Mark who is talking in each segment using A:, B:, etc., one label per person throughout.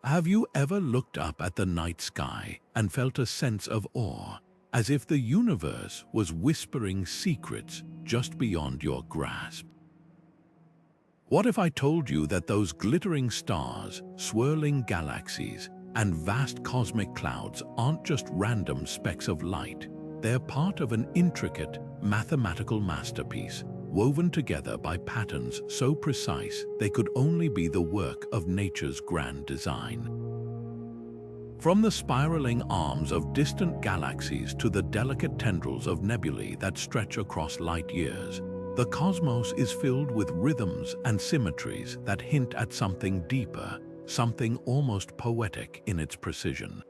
A: Have you ever looked up at the night sky and felt a sense of awe, as if the universe was whispering secrets just beyond your grasp? What if I told you that those glittering stars, swirling galaxies, and vast cosmic clouds aren't just random specks of light? They're part of an intricate mathematical masterpiece, woven together by patterns so precise they could only be the work of nature's grand design. From the spiraling arms of distant galaxies to the delicate tendrils of nebulae that stretch across light years, the cosmos is filled with rhythms and symmetries that hint at something deeper, something almost poetic in its precision.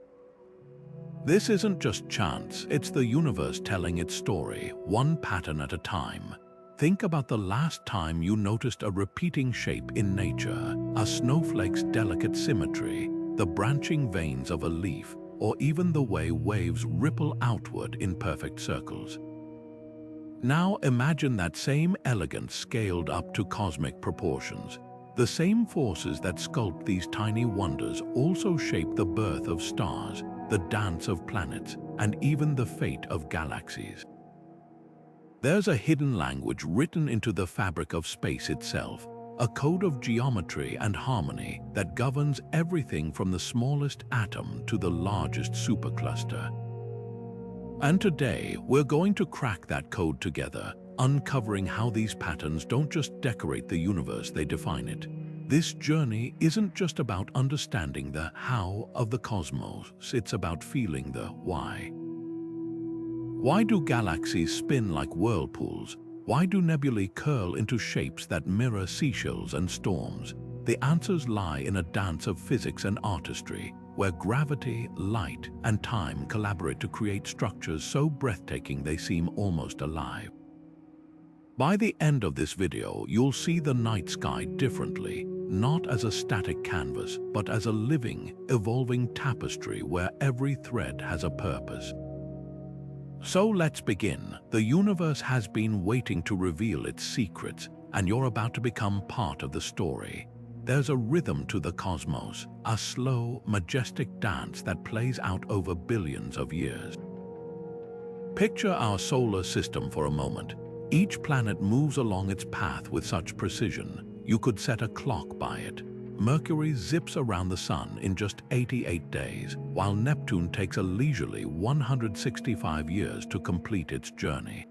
A: This isn't just chance, it's the universe telling its story, one pattern at a time. Think about the last time you noticed a repeating shape in nature, a snowflake's delicate symmetry, the branching veins of a leaf, or even the way waves ripple outward in perfect circles. Now imagine that same elegance scaled up to cosmic proportions. The same forces that sculpt these tiny wonders also shape the birth of stars, the dance of planets, and even the fate of galaxies. There's a hidden language written into the fabric of space itself, a code of geometry and harmony that governs everything from the smallest atom to the largest supercluster. And today, we're going to crack that code together, uncovering how these patterns don't just decorate the universe, they define it. This journey isn't just about understanding the how of the cosmos, it's about feeling the why. Why do galaxies spin like whirlpools? Why do nebulae curl into shapes that mirror seashells and storms? The answers lie in a dance of physics and artistry, where gravity, light, and time collaborate to create structures so breathtaking they seem almost alive. By the end of this video, you'll see the night sky differently, not as a static canvas, but as a living, evolving tapestry where every thread has a purpose. So let's begin. The universe has been waiting to reveal its secrets, and you're about to become part of the story. There's a rhythm to the cosmos, a slow, majestic dance that plays out over billions of years. Picture our solar system for a moment. Each planet moves along its path with such precision, you could set a clock by it. Mercury zips around the Sun in just 88 days, while Neptune takes a leisurely 165 years to complete its journey.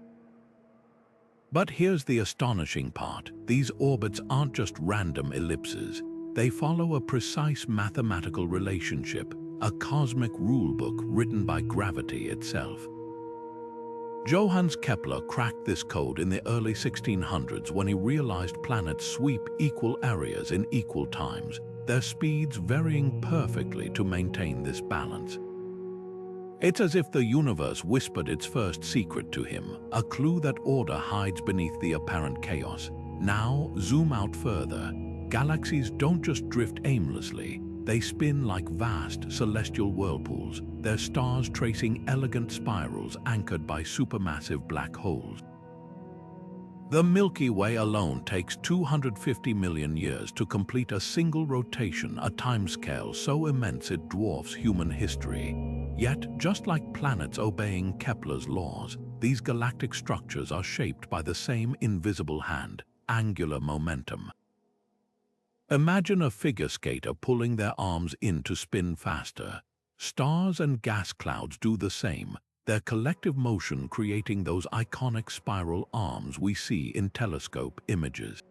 A: But here's the astonishing part. These orbits aren't just random ellipses. They follow a precise mathematical relationship, a cosmic rulebook written by gravity itself. Johannes Kepler cracked this code in the early 1600s when he realized planets sweep equal areas in equal times, their speeds varying perfectly to maintain this balance. It's as if the universe whispered its first secret to him, a clue that order hides beneath the apparent chaos. Now, zoom out further. Galaxies don't just drift aimlessly. They spin like vast celestial whirlpools, their stars tracing elegant spirals anchored by supermassive black holes. The Milky Way alone takes 250 million years to complete a single rotation, a timescale so immense it dwarfs human history. Yet, just like planets obeying Kepler's laws, these galactic structures are shaped by the same invisible hand, angular momentum. Imagine a figure skater pulling their arms in to spin faster. Stars and gas clouds do the same, their collective motion creating those iconic spiral arms we see in telescope images.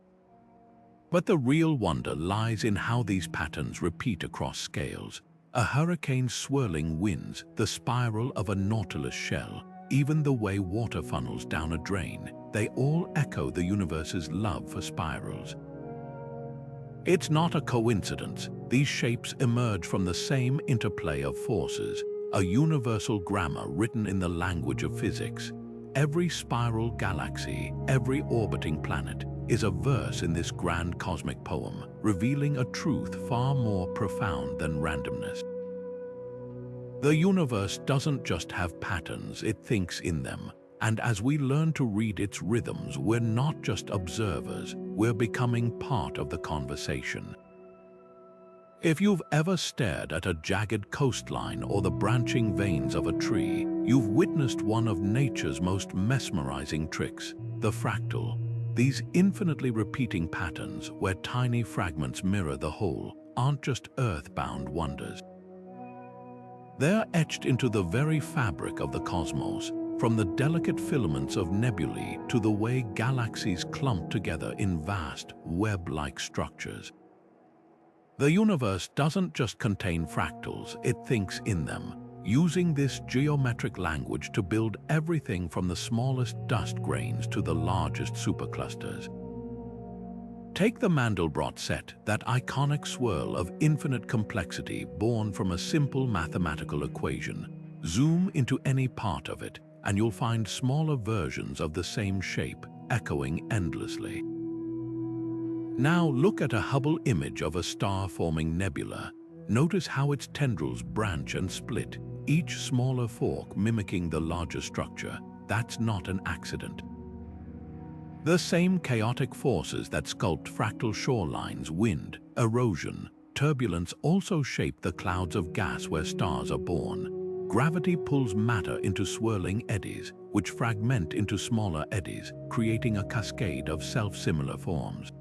A: But the real wonder lies in how these patterns repeat across scales. A hurricane's swirling winds, the spiral of a nautilus shell, even the way water funnels down a drain, they all echo the universe's love for spirals. It's not a coincidence. These shapes emerge from the same interplay of forces, a universal grammar written in the language of physics. Every spiral galaxy, every orbiting planet, is a verse in this grand cosmic poem, revealing a truth far more profound than randomness. The universe doesn't just have patterns, it thinks in them. And as we learn to read its rhythms, we're not just observers, we're becoming part of the conversation. If you've ever stared at a jagged coastline or the branching veins of a tree, you've witnessed one of nature's most mesmerizing tricks, the fractal. These infinitely repeating patterns, where tiny fragments mirror the whole, aren't just earth-bound wonders. They're etched into the very fabric of the cosmos, from the delicate filaments of nebulae to the way galaxies clump together in vast, web-like structures. The universe doesn't just contain fractals, it thinks in them, using this geometric language to build everything from the smallest dust grains to the largest superclusters. Take the Mandelbrot set, that iconic swirl of infinite complexity born from a simple mathematical equation. Zoom into any part of it, and you'll find smaller versions of the same shape, echoing endlessly. Now look at a Hubble image of a star-forming nebula. Notice how its tendrils branch and split, each smaller fork mimicking the larger structure. That's not an accident. The same chaotic forces that sculpt fractal shorelines, wind, erosion, turbulence, also shape the clouds of gas where stars are born. Gravity pulls matter into swirling eddies, which fragment into smaller eddies, creating a cascade of self-similar forms.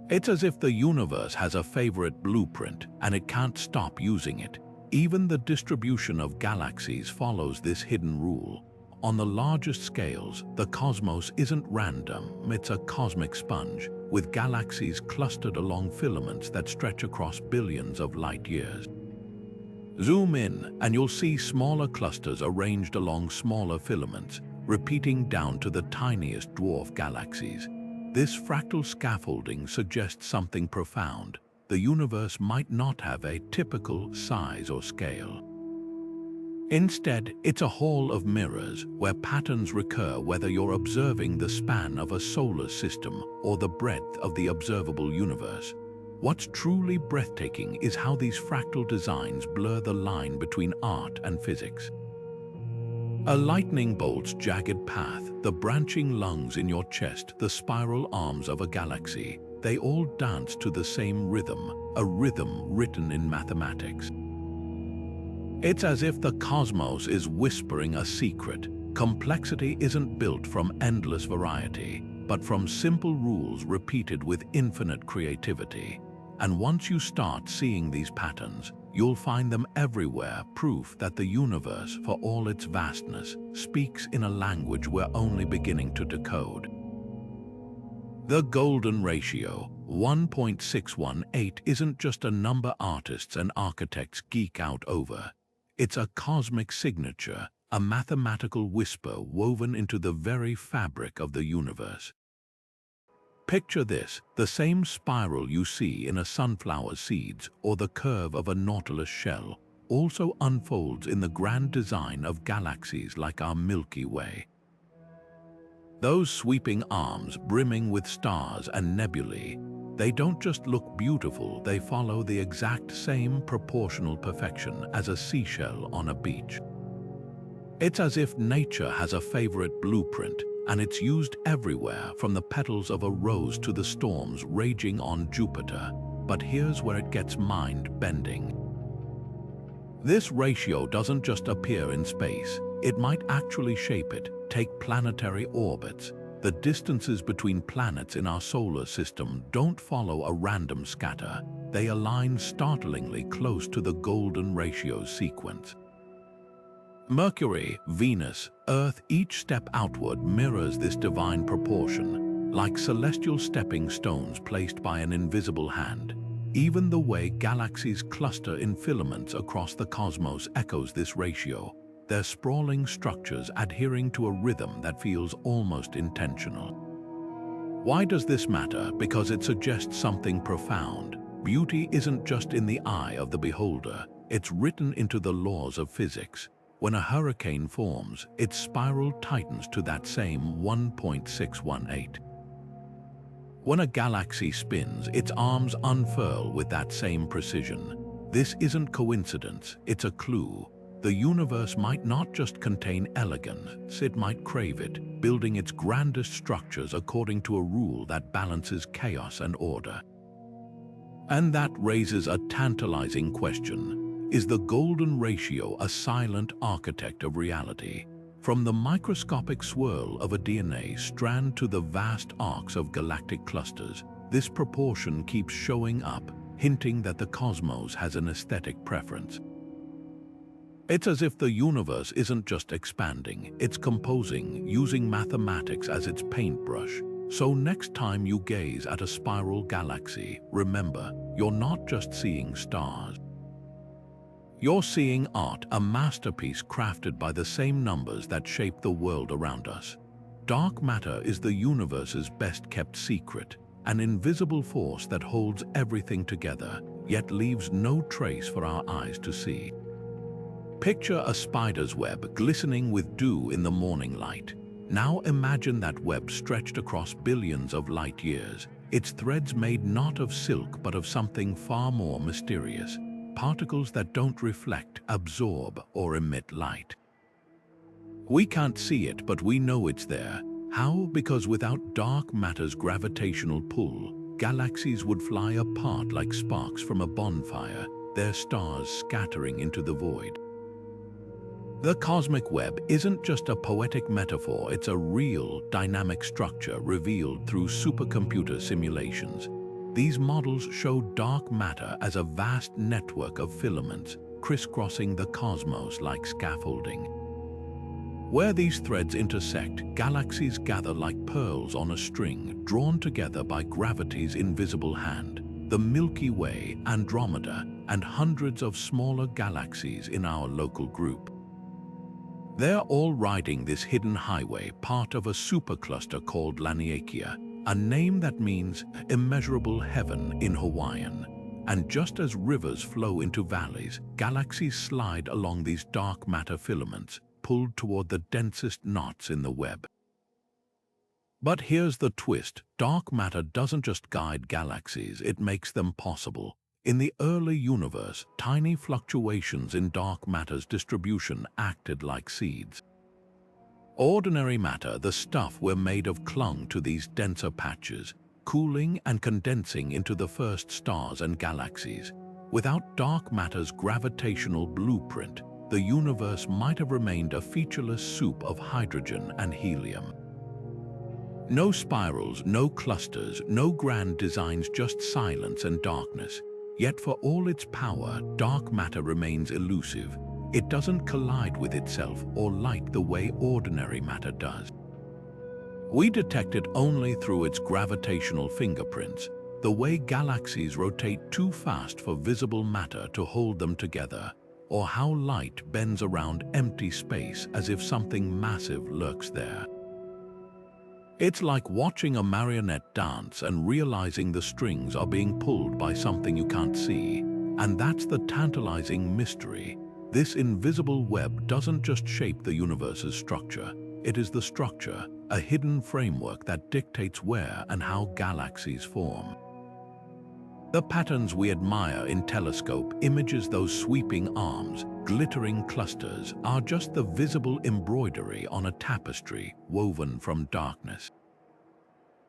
A: It's as if the universe has a favorite blueprint, and it can't stop using it. Even the distribution of galaxies follows this hidden rule. On the largest scales, the cosmos isn't random, it's a cosmic sponge, with galaxies clustered along filaments that stretch across billions of light years. Zoom in, and you'll see smaller clusters arranged along smaller filaments, repeating down to the tiniest dwarf galaxies. This fractal scaffolding suggests something profound. The universe might not have a typical size or scale. Instead, it's a hall of mirrors where patterns recur whether you're observing the span of a solar system or the breadth of the observable universe. What's truly breathtaking is how these fractal designs blur the line between art and physics. A lightning bolt's jagged path, the branching lungs in your chest, the spiral arms of a galaxy, they all dance to the same rhythm, a rhythm written in mathematics. It's as if the cosmos is whispering a secret. Complexity isn't built from endless variety, but from simple rules repeated with infinite creativity. And once you start seeing these patterns, you'll find them everywhere, proof that the universe, for all its vastness, speaks in a language we're only beginning to decode. The golden ratio, 1.618, isn't just a number artists and architects geek out over. It's a cosmic signature, a mathematical whisper woven into the very fabric of the universe. Picture this, the same spiral you see in a sunflower's seeds or the curve of a nautilus shell also unfolds in the grand design of galaxies like our Milky Way. Those sweeping arms brimming with stars and nebulae, they don't just look beautiful, they follow the exact same proportional perfection as a seashell on a beach. It's as if nature has a favorite blueprint, and it's used everywhere, from the petals of a rose to the storms raging on Jupiter. But here's where it gets mind-bending. This ratio doesn't just appear in space, it might actually shape it. Take planetary orbits. The distances between planets in our solar system don't follow a random scatter. They align startlingly close to the golden ratio sequence. Mercury, Venus, Earth, each step outward mirrors this divine proportion, like celestial stepping stones placed by an invisible hand. Even the way galaxies cluster in filaments across the cosmos echoes this ratio, their sprawling structures adhering to a rhythm that feels almost intentional. Why does this matter? Because it suggests something profound. Beauty isn't just in the eye of the beholder, it's written into the laws of physics. When a hurricane forms, its spiral tightens to that same 1.618. When a galaxy spins, its arms unfurl with that same precision. This isn't coincidence, it's a clue. The universe might not just contain elegance, it might crave it, building its grandest structures according to a rule that balances chaos and order. And that raises a tantalizing question. Is the golden ratio a silent architect of reality? From the microscopic swirl of a DNA strand to the vast arcs of galactic clusters, this proportion keeps showing up, hinting that the cosmos has an aesthetic preference. It's as if the universe isn't just expanding, it's composing, using mathematics as its paintbrush. So next time you gaze at a spiral galaxy, remember, you're not just seeing stars. You're seeing art, a masterpiece crafted by the same numbers that shape the world around us. Dark matter is the universe's best-kept secret, an invisible force that holds everything together, yet leaves no trace for our eyes to see. Picture a spider's web glistening with dew in the morning light. Now imagine that web stretched across billions of light years, its threads made not of silk but of something far more mysterious, particles that don't reflect, absorb, or emit light. We can't see it, but we know it's there. How? Because without dark matter's gravitational pull, galaxies would fly apart like sparks from a bonfire, their stars scattering into the void. The cosmic web isn't just a poetic metaphor, it's a real, dynamic structure revealed through supercomputer simulations. These models show dark matter as a vast network of filaments, crisscrossing the cosmos like scaffolding. Where these threads intersect, galaxies gather like pearls on a string, drawn together by gravity's invisible hand. The Milky Way, Andromeda, and hundreds of smaller galaxies in our local group. They're all riding this hidden highway, part of a supercluster called Laniakea, a name that means immeasurable heaven in Hawaiian. And just as rivers flow into valleys, galaxies slide along these dark matter filaments, pulled toward the densest knots in the web. But here's the twist. Dark matter doesn't just guide galaxies, it makes them possible. In the early universe, tiny fluctuations in dark matter's distribution acted like seeds. Ordinary matter, the stuff we're made of, clung to these denser patches, cooling and condensing into the first stars and galaxies. Without dark matter's gravitational blueprint, the universe might have remained a featureless soup of hydrogen and helium. No spirals, no clusters, no grand designs, just silence and darkness. Yet for all its power, dark matter remains elusive. It doesn't collide with itself or light the way ordinary matter does. We detect it only through its gravitational fingerprints, the way galaxies rotate too fast for visible matter to hold them together, or how light bends around empty space as if something massive lurks there. It's like watching a marionette dance and realizing the strings are being pulled by something you can't see. And that's the tantalizing mystery. This invisible web doesn't just shape the universe's structure. It is the structure, a hidden framework that dictates where and how galaxies form. The patterns we admire in telescope images, those sweeping arms, glittering clusters, are just the visible embroidery on a tapestry woven from darkness.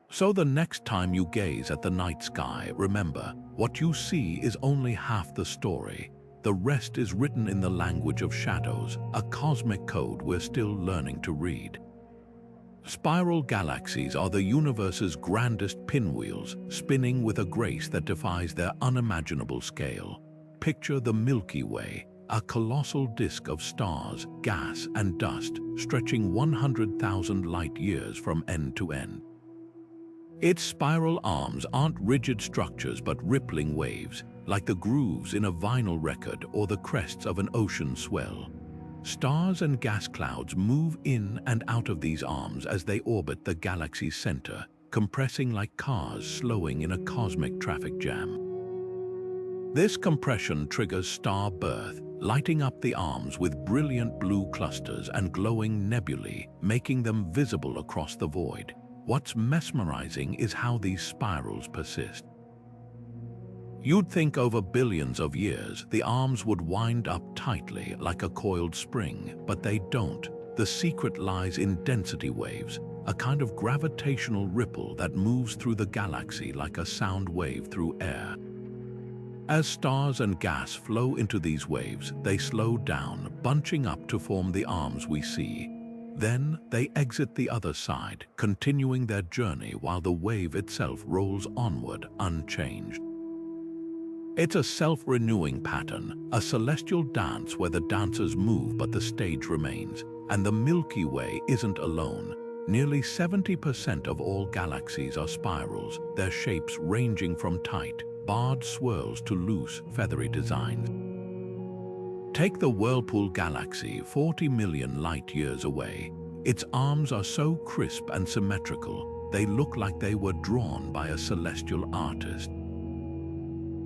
A: So the next time you gaze at the night sky, remember, what you see is only half the story. The rest is written in the language of shadows, a cosmic code we're still learning to read. Spiral galaxies are the universe's grandest pinwheels, spinning with a grace that defies their unimaginable scale. Picture the Milky Way, a colossal disk of stars, gas, and dust, stretching 100,000 light-years from end to end. Its spiral arms aren't rigid structures but rippling waves, like the grooves in a vinyl record or the crests of an ocean swell. Stars and gas clouds move in and out of these arms as they orbit the galaxy's center, compressing like cars slowing in a cosmic traffic jam. This compression triggers star birth, lighting up the arms with brilliant blue clusters and glowing nebulae, making them visible across the void. What's mesmerizing is how these spirals persist. You'd think over billions of years, the arms would wind up tightly like a coiled spring, but they don't. The secret lies in density waves, a kind of gravitational ripple that moves through the galaxy like a sound wave through air. As stars and gas flow into these waves, they slow down, bunching up to form the arms we see. Then they exit the other side, continuing their journey while the wave itself rolls onward unchanged. It's a self-renewing pattern, a celestial dance where the dancers move but the stage remains, and the Milky Way isn't alone. Nearly 70% of all galaxies are spirals, their shapes ranging from tight, barred swirls to loose, feathery designs. Take the Whirlpool Galaxy 40 million light-years away. Its arms are so crisp and symmetrical, they look like they were drawn by a celestial artist.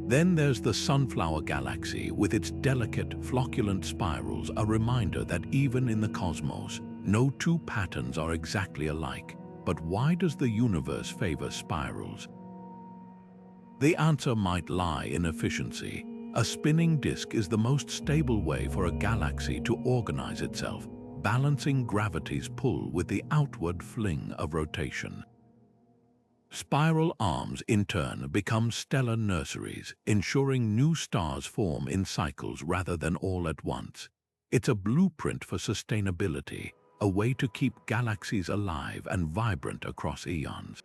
A: Then there's the Sunflower Galaxy with its delicate, flocculent spirals, a reminder that even in the cosmos, no two patterns are exactly alike. But why does the universe favor spirals? The answer might lie in efficiency. A spinning disk is the most stable way for a galaxy to organize itself, balancing gravity's pull with the outward fling of rotation. Spiral arms, in turn, become stellar nurseries, ensuring new stars form in cycles rather than all at once. It's a blueprint for sustainability, a way to keep galaxies alive and vibrant across eons.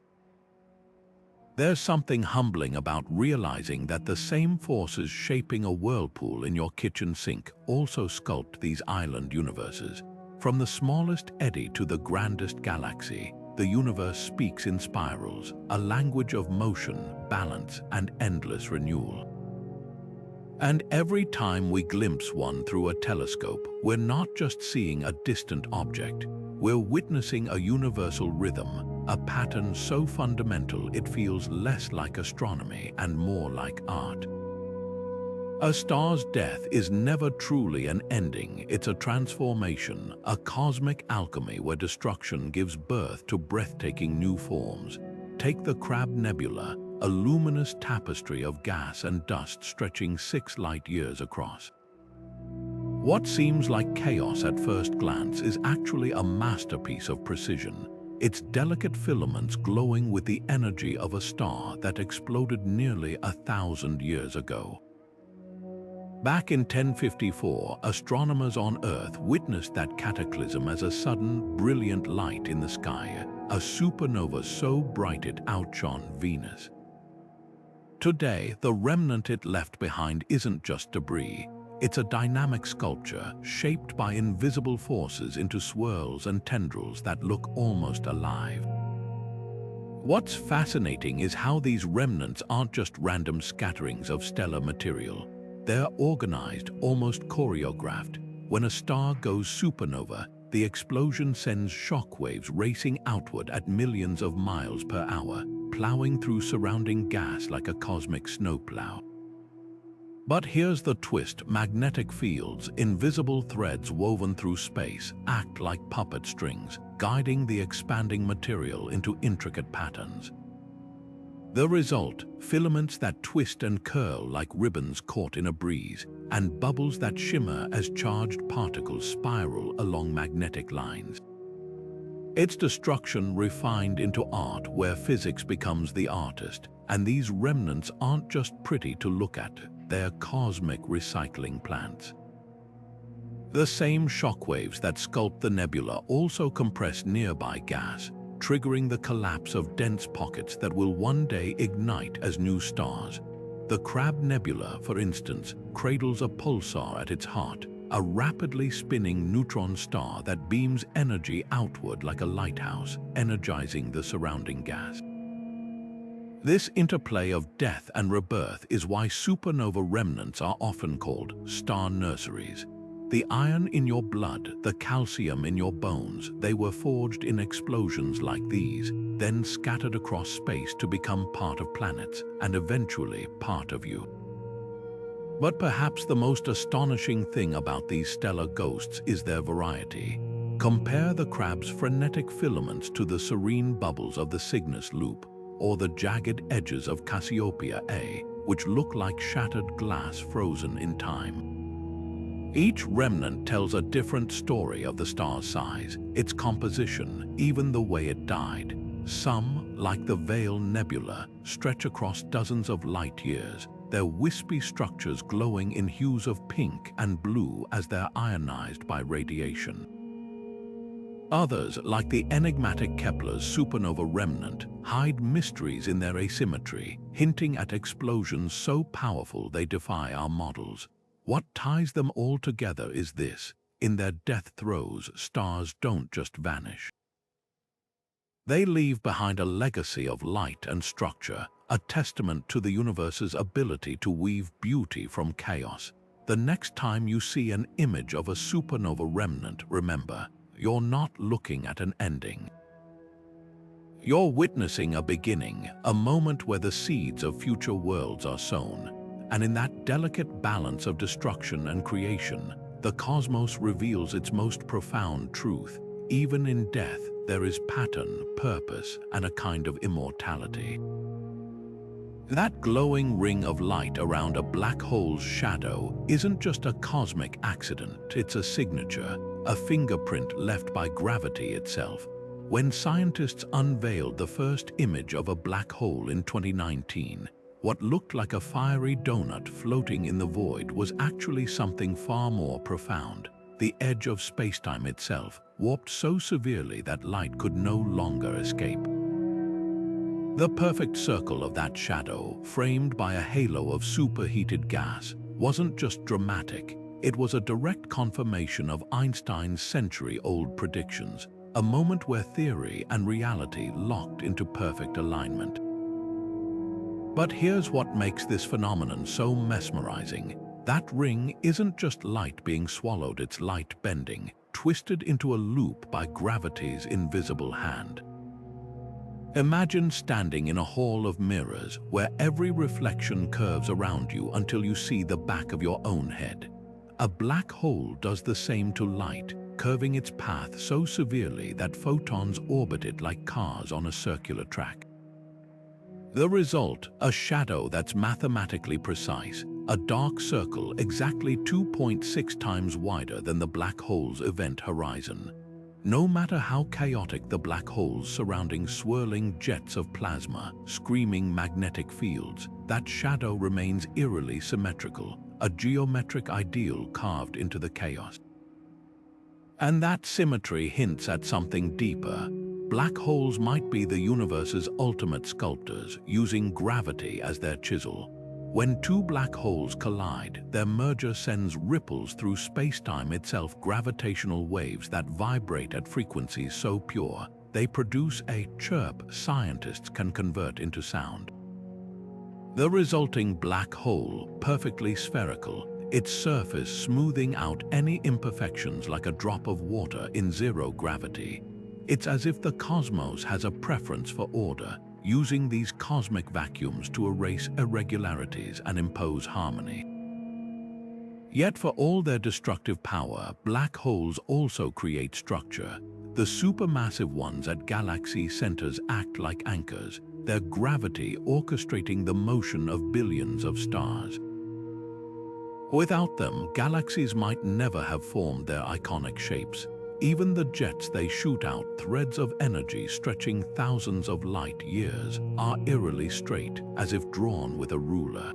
A: There's something humbling about realizing that the same forces shaping a whirlpool in your kitchen sink also sculpt these island universes. From the smallest eddy to the grandest galaxy, the universe speaks in spirals, a language of motion, balance, and endless renewal. And every time we glimpse one through a telescope, we're not just seeing a distant object, we're witnessing a universal rhythm, a pattern so fundamental it feels less like astronomy and more like art. A star's death is never truly an ending, it's a transformation, a cosmic alchemy where destruction gives birth to breathtaking new forms. Take the Crab Nebula, a luminous tapestry of gas and dust stretching 6 light-years across. What seems like chaos at first glance is actually a masterpiece of precision, its delicate filaments glowing with the energy of a star that exploded nearly 1,000 years ago. Back in 1054, astronomers on Earth witnessed that cataclysm as a sudden, brilliant light in the sky, a supernova so bright it outshone Venus. Today, the remnant it left behind isn't just debris. It's a dynamic sculpture shaped by invisible forces into swirls and tendrils that look almost alive. What's fascinating is how these remnants aren't just random scatterings of stellar material. They're organized, almost choreographed. When a star goes supernova, the explosion sends shockwaves racing outward at millions of miles per hour, plowing through surrounding gas like a cosmic snowplow. But here's the twist: magnetic fields, invisible threads woven through space, act like puppet strings, guiding the expanding material into intricate patterns. The result: filaments that twist and curl like ribbons caught in a breeze, and bubbles that shimmer as charged particles spiral along magnetic lines. It's destruction refined into art, where physics becomes the artist, and these remnants aren't just pretty to look at, they're cosmic recycling plants. The same shockwaves that sculpt the nebula also compress nearby gas, triggering the collapse of dense pockets that will one day ignite as new stars. The Crab Nebula, for instance, cradles a pulsar at its heart, a rapidly spinning neutron star that beams energy outward like a lighthouse, energizing the surrounding gas. This interplay of death and rebirth is why supernova remnants are often called star nurseries. The iron in your blood, the calcium in your bones, they were forged in explosions like these, then scattered across space to become part of planets, and eventually part of you. But perhaps the most astonishing thing about these stellar ghosts is their variety. Compare the crab's frenetic filaments to the serene bubbles of the Cygnus loop, or the jagged edges of Cassiopeia A, which look like shattered glass frozen in time. Each remnant tells a different story of the star's size, its composition, even the way it died. Some, like the Veil Nebula, stretch across dozens of light years, their wispy structures glowing in hues of pink and blue as they're ionized by radiation. Others, like the enigmatic Kepler's supernova remnant, hide mysteries in their asymmetry, hinting at explosions so powerful they defy our models. What ties them all together is this: in their death throes, stars don't just vanish. They leave behind a legacy of light and structure, a testament to the universe's ability to weave beauty from chaos. The next time you see an image of a supernova remnant, remember, you're not looking at an ending. You're witnessing a beginning, a moment where the seeds of future worlds are sown. And in that delicate balance of destruction and creation, the cosmos reveals its most profound truth. Even in death, there is pattern, purpose, and a kind of immortality. That glowing ring of light around a black hole's shadow isn't just a cosmic accident, it's a signature, a fingerprint left by gravity itself. When scientists unveiled the first image of a black hole in 2019, what looked like a fiery donut floating in the void was actually something far more profound. The edge of spacetime itself, warped so severely that light could no longer escape. The perfect circle of that shadow, framed by a halo of superheated gas, wasn't just dramatic, it was a direct confirmation of Einstein's century-old predictions, a moment where theory and reality locked into perfect alignment. But here's what makes this phenomenon so mesmerizing. That ring isn't just light being swallowed, it's light bending, twisted into a loop by gravity's invisible hand. Imagine standing in a hall of mirrors where every reflection curves around you until you see the back of your own head. A black hole does the same to light, curving its path so severely that photons orbit it like cars on a circular track. The result, a shadow that's mathematically precise, a dark circle exactly 2.6 times wider than the black hole's event horizon. No matter how chaotic the black holes surrounding swirling jets of plasma, screaming magnetic fields, that shadow remains eerily symmetrical, a geometric ideal carved into the chaos. And that symmetry hints at something deeper. Black holes might be the universe's ultimate sculptors, using gravity as their chisel. When two black holes collide, their merger sends ripples through spacetime itself, gravitational waves that vibrate at frequencies so pure, they produce a chirp scientists can convert into sound. The resulting black hole, perfectly spherical, its surface smoothing out any imperfections like a drop of water in zero gravity. It's as if the cosmos has a preference for order, using these cosmic vacuums to erase irregularities and impose harmony. Yet for all their destructive power, black holes also create structure. The supermassive ones at galaxy centers act like anchors, their gravity orchestrating the motion of billions of stars. Without them, galaxies might never have formed their iconic shapes. Even the jets they shoot out, threads of energy stretching thousands of light years, are eerily straight, as if drawn with a ruler.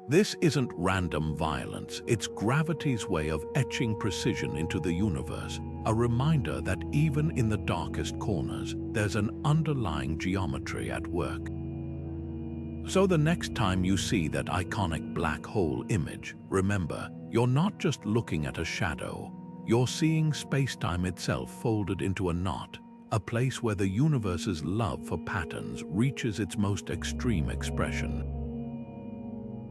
A: This isn't random violence, it's gravity's way of etching precision into the universe, a reminder that even in the darkest corners, there's an underlying geometry at work. So the next time you see that iconic black hole image, remember, you're not just looking at a shadow. You're seeing spacetime itself folded into a knot, a place where the universe's love for patterns reaches its most extreme expression.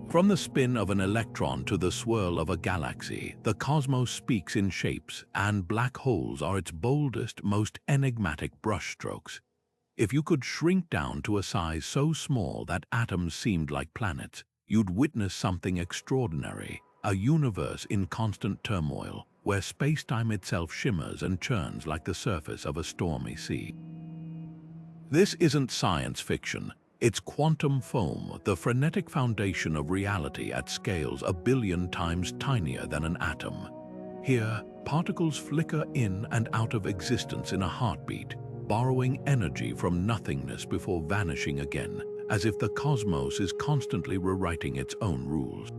A: From the spin of an electron to the swirl of a galaxy, the cosmos speaks in shapes, and black holes are its boldest, most enigmatic brushstrokes. If you could shrink down to a size so small that atoms seemed like planets, you'd witness something extraordinary, a universe in constant turmoil, where spacetime itself shimmers and churns like the surface of a stormy sea. This isn't science fiction, it's quantum foam, the frenetic foundation of reality at scales a billion times tinier than an atom. Here, particles flicker in and out of existence in a heartbeat, borrowing energy from nothingness before vanishing again, as if the cosmos is constantly rewriting its own rules.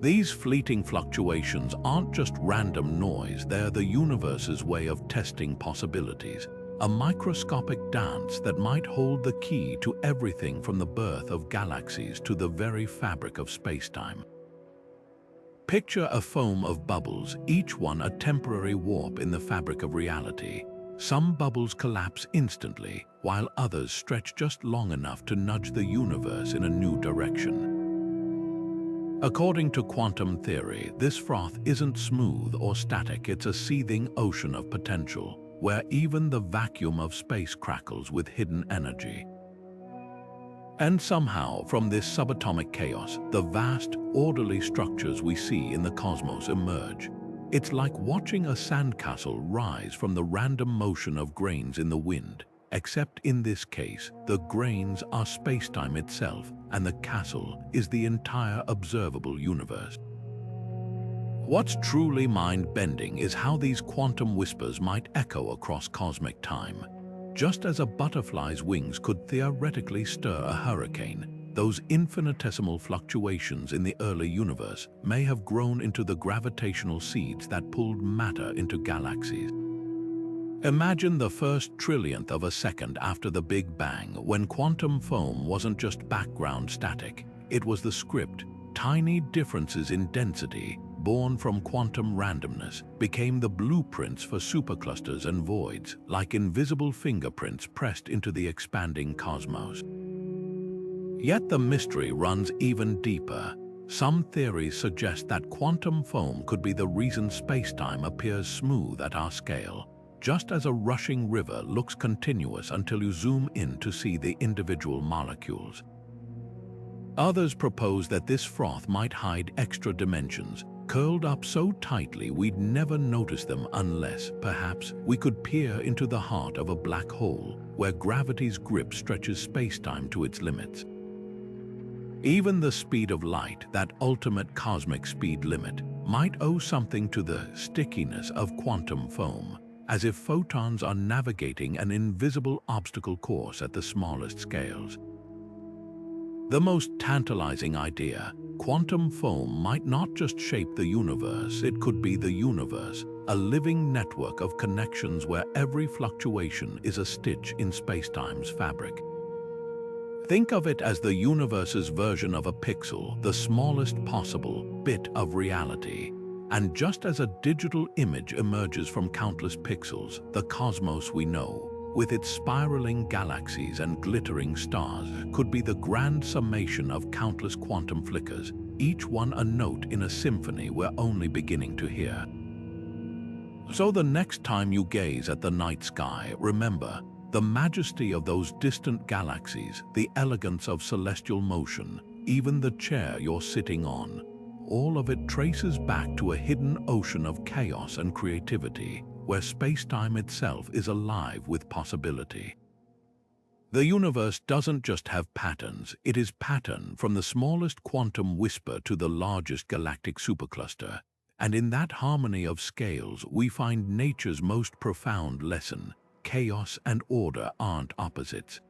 A: These fleeting fluctuations aren't just random noise, they're the universe's way of testing possibilities, a microscopic dance that might hold the key to everything from the birth of galaxies to the very fabric of spacetime. Picture a foam of bubbles, each one a temporary warp in the fabric of reality. Some bubbles collapse instantly, while others stretch just long enough to nudge the universe in a new direction. According to quantum theory, this froth isn't smooth or static, it's a seething ocean of potential, where even the vacuum of space crackles with hidden energy. And somehow, from this subatomic chaos, the vast, orderly structures we see in the cosmos emerge. It's like watching a sandcastle rise from the random motion of grains in the wind, except in this case, the grains are spacetime itself, and the castle is the entire observable universe. What's truly mind-bending is how these quantum whispers might echo across cosmic time. Just as a butterfly's wings could theoretically stir a hurricane, those infinitesimal fluctuations in the early universe may have grown into the gravitational seeds that pulled matter into galaxies. Imagine the first trillionth of a second after the Big Bang, when quantum foam wasn't just background static, it was the script. Tiny differences in density, born from quantum randomness, became the blueprints for superclusters and voids, like invisible fingerprints pressed into the expanding cosmos. Yet the mystery runs even deeper. Some theories suggest that quantum foam could be the reason spacetime appears smooth at our scale, just as a rushing river looks continuous until you zoom in to see the individual molecules. Others propose that this froth might hide extra dimensions, curled up so tightly we'd never notice them unless, perhaps, we could peer into the heart of a black hole, where gravity's grip stretches spacetime to its limits. Even the speed of light, that ultimate cosmic speed limit, might owe something to the stickiness of quantum foam, as if photons are navigating an invisible obstacle course at the smallest scales. The most tantalizing idea, quantum foam might not just shape the universe, it could be the universe, a living network of connections where every fluctuation is a stitch in spacetime's fabric. Think of it as the universe's version of a pixel, the smallest possible bit of reality. And just as a digital image emerges from countless pixels, the cosmos we know, with its spiraling galaxies and glittering stars, could be the grand summation of countless quantum flickers, each one a note in a symphony we're only beginning to hear. So the next time you gaze at the night sky, remember the majesty of those distant galaxies, the elegance of celestial motion, even the chair you're sitting on. All of it traces back to a hidden ocean of chaos and creativity, where spacetime itself is alive with possibility. The universe doesn't just have patterns, it is pattern from the smallest quantum whisper to the largest galactic supercluster. And in that harmony of scales, we find nature's most profound lesson: chaos and order aren't opposites.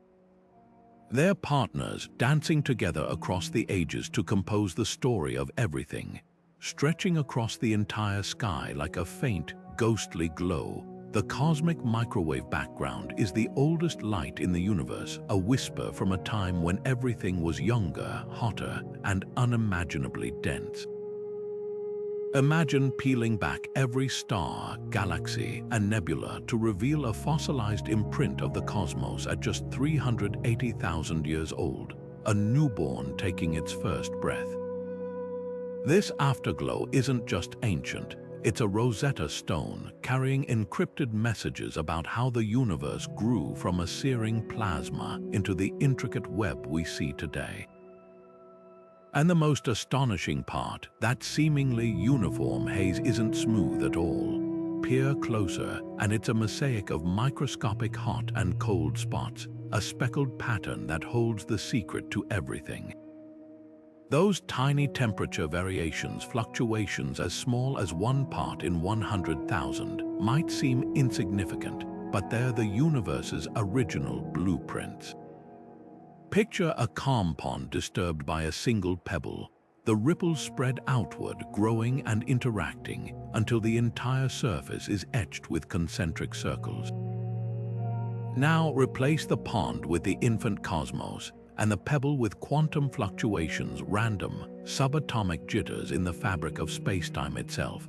A: They're partners, dancing together across the ages to compose the story of everything. Stretching across the entire sky like a faint, ghostly glow, the cosmic microwave background is the oldest light in the universe, a whisper from a time when everything was younger, hotter, and unimaginably dense. Imagine peeling back every star, galaxy, and nebula to reveal a fossilized imprint of the cosmos at just 380,000 years old, a newborn taking its first breath. This afterglow isn't just ancient, it's a Rosetta Stone carrying encrypted messages about how the universe grew from a searing plasma into the intricate web we see today. And the most astonishing part, that seemingly uniform haze isn't smooth at all. Peer closer, and it's a mosaic of microscopic hot and cold spots, a speckled pattern that holds the secret to everything. Those tiny temperature variations, fluctuations as small as 1 part in 100,000, might seem insignificant, but they're the universe's original blueprints. Picture a calm pond disturbed by a single pebble. The ripples spread outward, growing and interacting until the entire surface is etched with concentric circles. Now replace the pond with the infant cosmos, and the pebble with quantum fluctuations, random, subatomic jitters in the fabric of spacetime itself.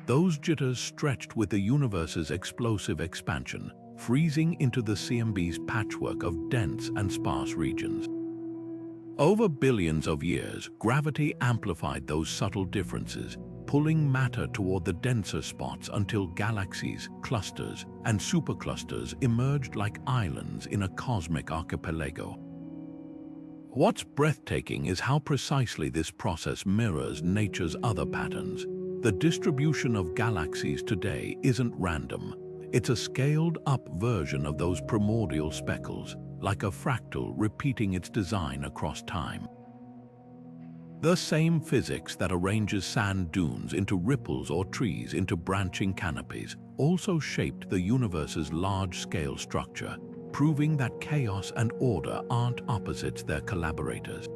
A: Those jitters stretched with the universe's explosive expansion, freezing into the CMB's patchwork of dense and sparse regions. Over billions of years, gravity amplified those subtle differences, pulling matter toward the denser spots until galaxies, clusters, and superclusters emerged like islands in a cosmic archipelago. What's breathtaking is how precisely this process mirrors nature's other patterns. The distribution of galaxies today isn't random. It's a scaled-up version of those primordial speckles, like a fractal repeating its design across time. The same physics that arranges sand dunes into ripples or trees into branching canopies also shaped the universe's large-scale structure, proving that chaos and order aren't opposites, they're collaborators.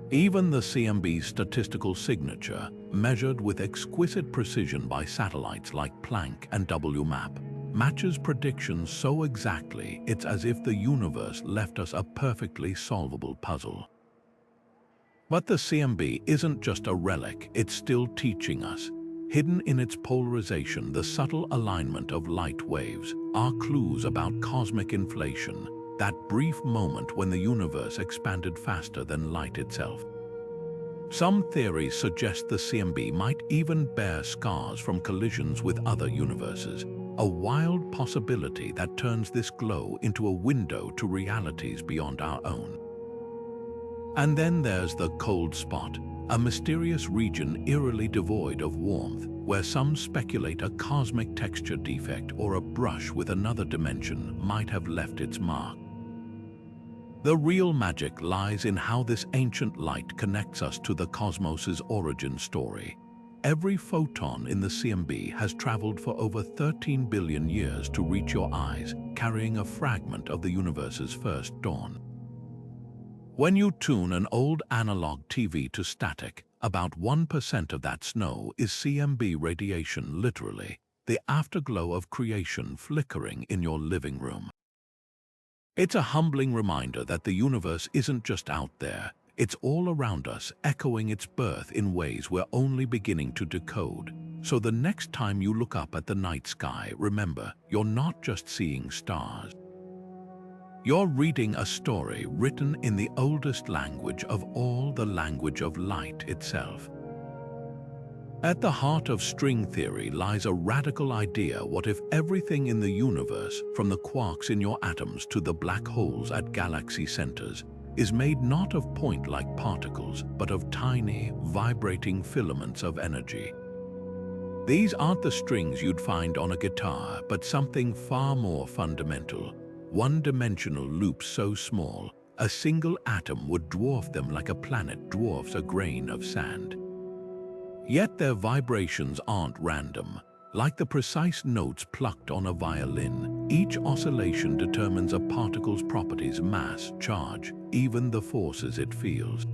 A: Even the CMB's statistical signature, measured with exquisite precision by satellites like Planck and WMAP, matches predictions so exactly it's as if the universe left us a perfectly solvable puzzle. But the CMB isn't just a relic, it's still teaching us. Hidden in its polarization, the subtle alignment of light waves are clues about cosmic inflation, that brief moment when the universe expanded faster than light itself. Some theories suggest the CMB might even bear scars from collisions with other universes, a wild possibility that turns this glow into a window to realities beyond our own. And then there's the cold spot, a mysterious region eerily devoid of warmth, where some speculate a cosmic texture defect or a brush with another dimension might have left its mark. The real magic lies in how this ancient light connects us to the cosmos's origin story. Every photon in the CMB has traveled for over 13 billion years to reach your eyes, carrying a fragment of the universe's first dawn. When you tune an old analog TV to static, about 1% of that snow is CMB radiation, literally, the afterglow of creation flickering in your living room. It's a humbling reminder that the universe isn't just out there, it's all around us, echoing its birth in ways we're only beginning to decode. So the next time you look up at the night sky, remember, you're not just seeing stars. You're reading a story written in the oldest language of all, the language of light itself. At the heart of string theory lies a radical idea: what if everything in the universe, from the quarks in your atoms to the black holes at galaxy centers, is made not of point-like particles, but of tiny, vibrating filaments of energy? These aren't the strings you'd find on a guitar, but something far more fundamental. One-dimensional loops so small, a single atom would dwarf them like a planet dwarfs a grain of sand. Yet their vibrations aren't random. Like the precise notes plucked on a violin, each oscillation determines a particle's properties: mass, charge, even the forces it feels.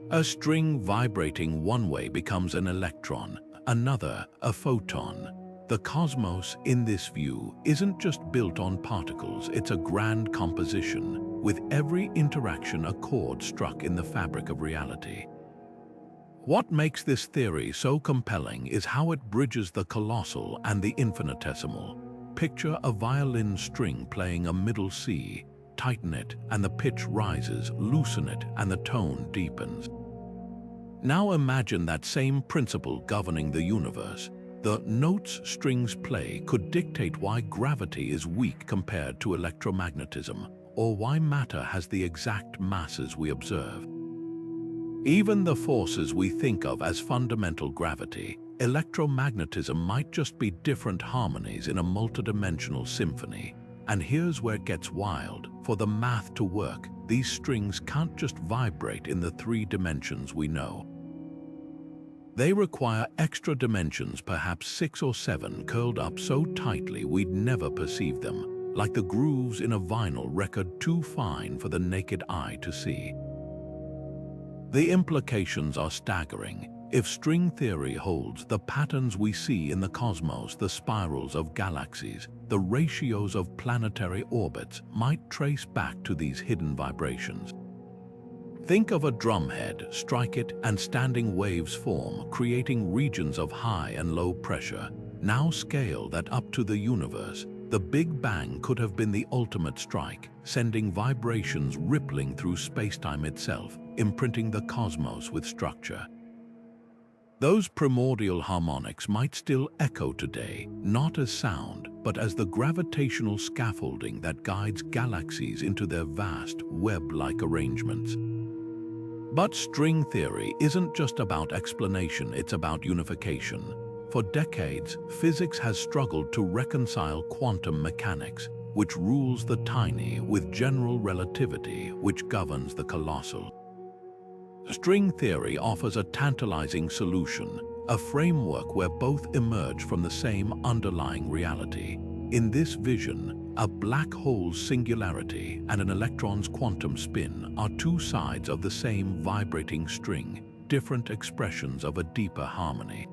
A: A string vibrating one way becomes an electron, another a photon. The cosmos, in this view, isn't just built on particles, it's a grand composition, with every interaction a chord struck in the fabric of reality. What makes this theory so compelling is how it bridges the colossal and the infinitesimal. Picture a violin string playing a middle C. Tighten it and the pitch rises, loosen it and the tone deepens. Now imagine that same principle governing the universe. The notes strings play could dictate why gravity is weak compared to electromagnetism, or why matter has the exact masses we observe. Even the forces we think of as fundamental gravity, electromagnetism might just be different harmonies in a multidimensional symphony. And here's where it gets wild. For the math to work, these strings can't just vibrate in the 3 dimensions we know. They require extra dimensions, perhaps 6 or 7, curled up so tightly we'd never perceive them, like the grooves in a vinyl record too fine for the naked eye to see. The implications are staggering. If string theory holds, the patterns we see in the cosmos, the spirals of galaxies, the ratios of planetary orbits, might trace back to these hidden vibrations. Think of a drumhead, strike it, and standing waves form, creating regions of high and low pressure. Now scale that up to the universe. The Big Bang could have been the ultimate strike, sending vibrations rippling through spacetime itself, imprinting the cosmos with structure. Those primordial harmonics might still echo today, not as sound, but as the gravitational scaffolding that guides galaxies into their vast, web-like arrangements. But string theory isn't just about explanation, it's about unification. For decades, physics has struggled to reconcile quantum mechanics, which rules the tiny, with general relativity, which governs the colossal. String theory offers a tantalizing solution, a framework where both emerge from the same underlying reality. In this vision, a black hole's singularity and an electron's quantum spin are two sides of the same vibrating string, different expressions of a deeper harmony.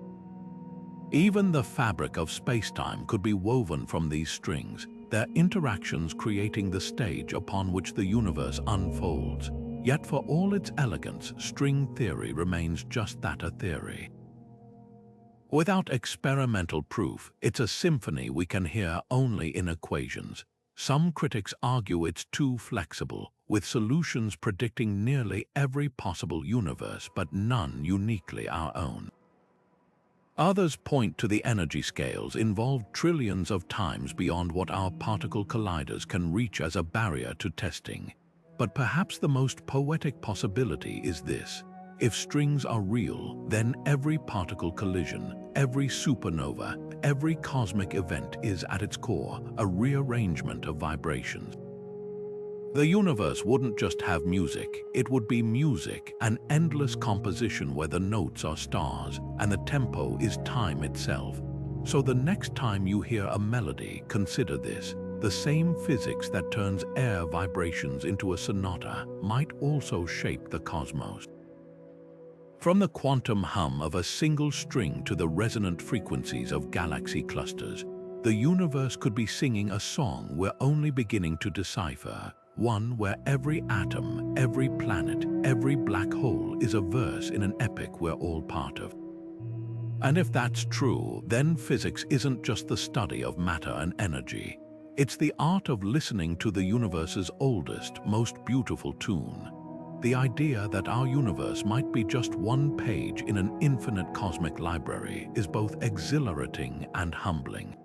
A: Even the fabric of spacetime could be woven from these strings, their interactions creating the stage upon which the universe unfolds. Yet for all its elegance, string theory remains just that, a theory. Without experimental proof, it's a symphony we can hear only in equations. Some critics argue it's too flexible, with solutions predicting nearly every possible universe, but none uniquely our own. Others point to the energy scales involved trillions of times beyond what our particle colliders can reach as a barrier to testing. But perhaps the most poetic possibility is this. If strings are real, then every particle collision, every supernova, every cosmic event is at its core a rearrangement of vibrations. The universe wouldn't just have music, it would be music, an endless composition where the notes are stars and the tempo is time itself. So the next time you hear a melody, consider this. The same physics that turns air vibrations into a sonata might also shape the cosmos. From the quantum hum of a single string to the resonant frequencies of galaxy clusters, the universe could be singing a song we're only beginning to decipher. One where every atom, every planet, every black hole is a verse in an epic we're all part of. And if that's true, then physics isn't just the study of matter and energy. It's the art of listening to the universe's oldest, most beautiful tune. The idea that our universe might be just one page in an infinite cosmic library is both exhilarating and humbling.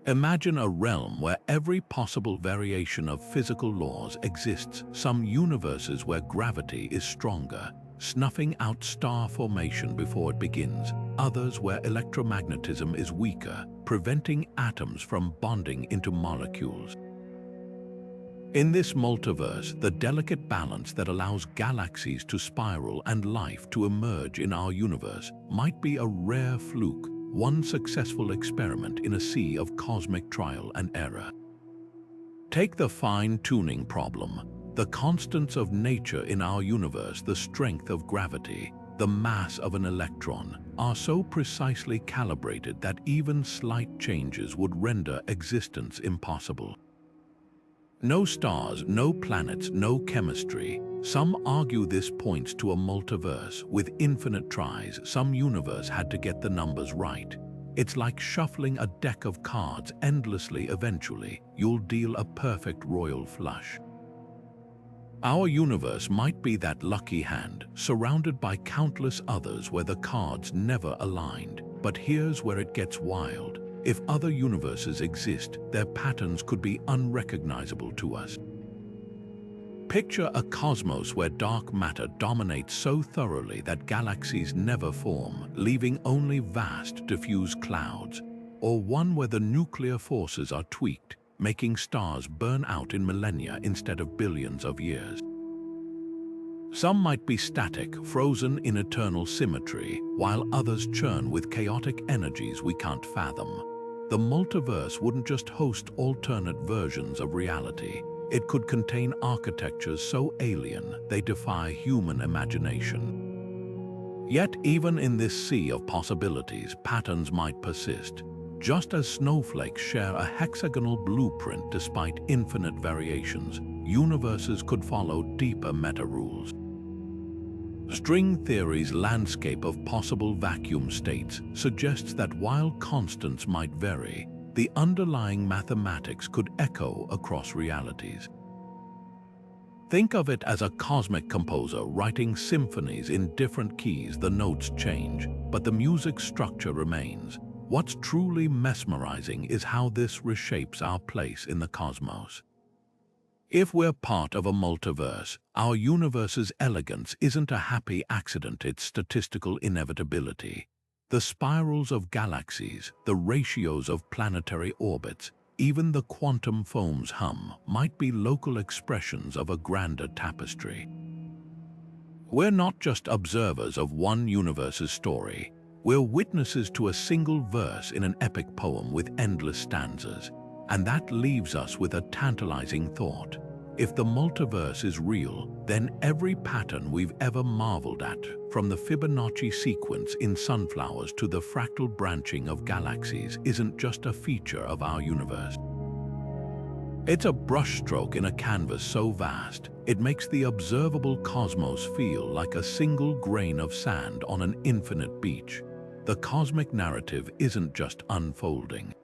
A: Imagine a realm where every possible variation of physical laws exists, some universes where gravity is stronger, snuffing out star formation before it begins, others where electromagnetism is weaker, preventing atoms from bonding into molecules. In this multiverse, the delicate balance that allows galaxies to spiral and life to emerge in our universe might be a rare fluke, one successful experiment in a sea of cosmic trial and error. Take the fine-tuning problem. The constants of nature in our universe, the strength of gravity, the mass of an electron, are so precisely calibrated that even slight changes would render existence impossible. No stars, no planets, no chemistry. Some argue this points to a multiverse. With infinite tries, some universe had to get the numbers right. It's like shuffling a deck of cards endlessly. Eventually, you'll deal a perfect royal flush. Our universe might be that lucky hand, surrounded by countless others where the cards never aligned. But here's where it gets wild. If other universes exist, their patterns could be unrecognizable to us. Picture a cosmos where dark matter dominates so thoroughly that galaxies never form, leaving only vast, diffuse clouds, or one where the nuclear forces are tweaked, making stars burn out in millennia instead of billions of years. Some might be static, frozen in eternal symmetry, while others churn with chaotic energies we can't fathom. The multiverse wouldn't just host alternate versions of reality. It could contain architectures so alien they defy human imagination. Yet even in this sea of possibilities, patterns might persist. Just as snowflakes share a hexagonal blueprint despite infinite variations, universes could follow deeper meta-rules. String theory's landscape of possible vacuum states suggests that while constants might vary, the underlying mathematics could echo across realities. Think of it as a cosmic composer writing symphonies in different keys. The notes change, but the music structure remains. What's truly mesmerizing is how this reshapes our place in the cosmos. If we're part of a multiverse, our universe's elegance isn't a happy accident, it's statistical inevitability. The spirals of galaxies, the ratios of planetary orbits, even the quantum foam's hum might be local expressions of a grander tapestry. We're not just observers of one universe's story, we're witnesses to a single verse in an epic poem with endless stanzas. And that leaves us with a tantalizing thought. If the multiverse is real, then every pattern we've ever marveled at, from the Fibonacci sequence in sunflowers to the fractal branching of galaxies, isn't just a feature of our universe. It's a brushstroke in a canvas so vast, it makes the observable cosmos feel like a single grain of sand on an infinite beach. The cosmic narrative isn't just unfolding.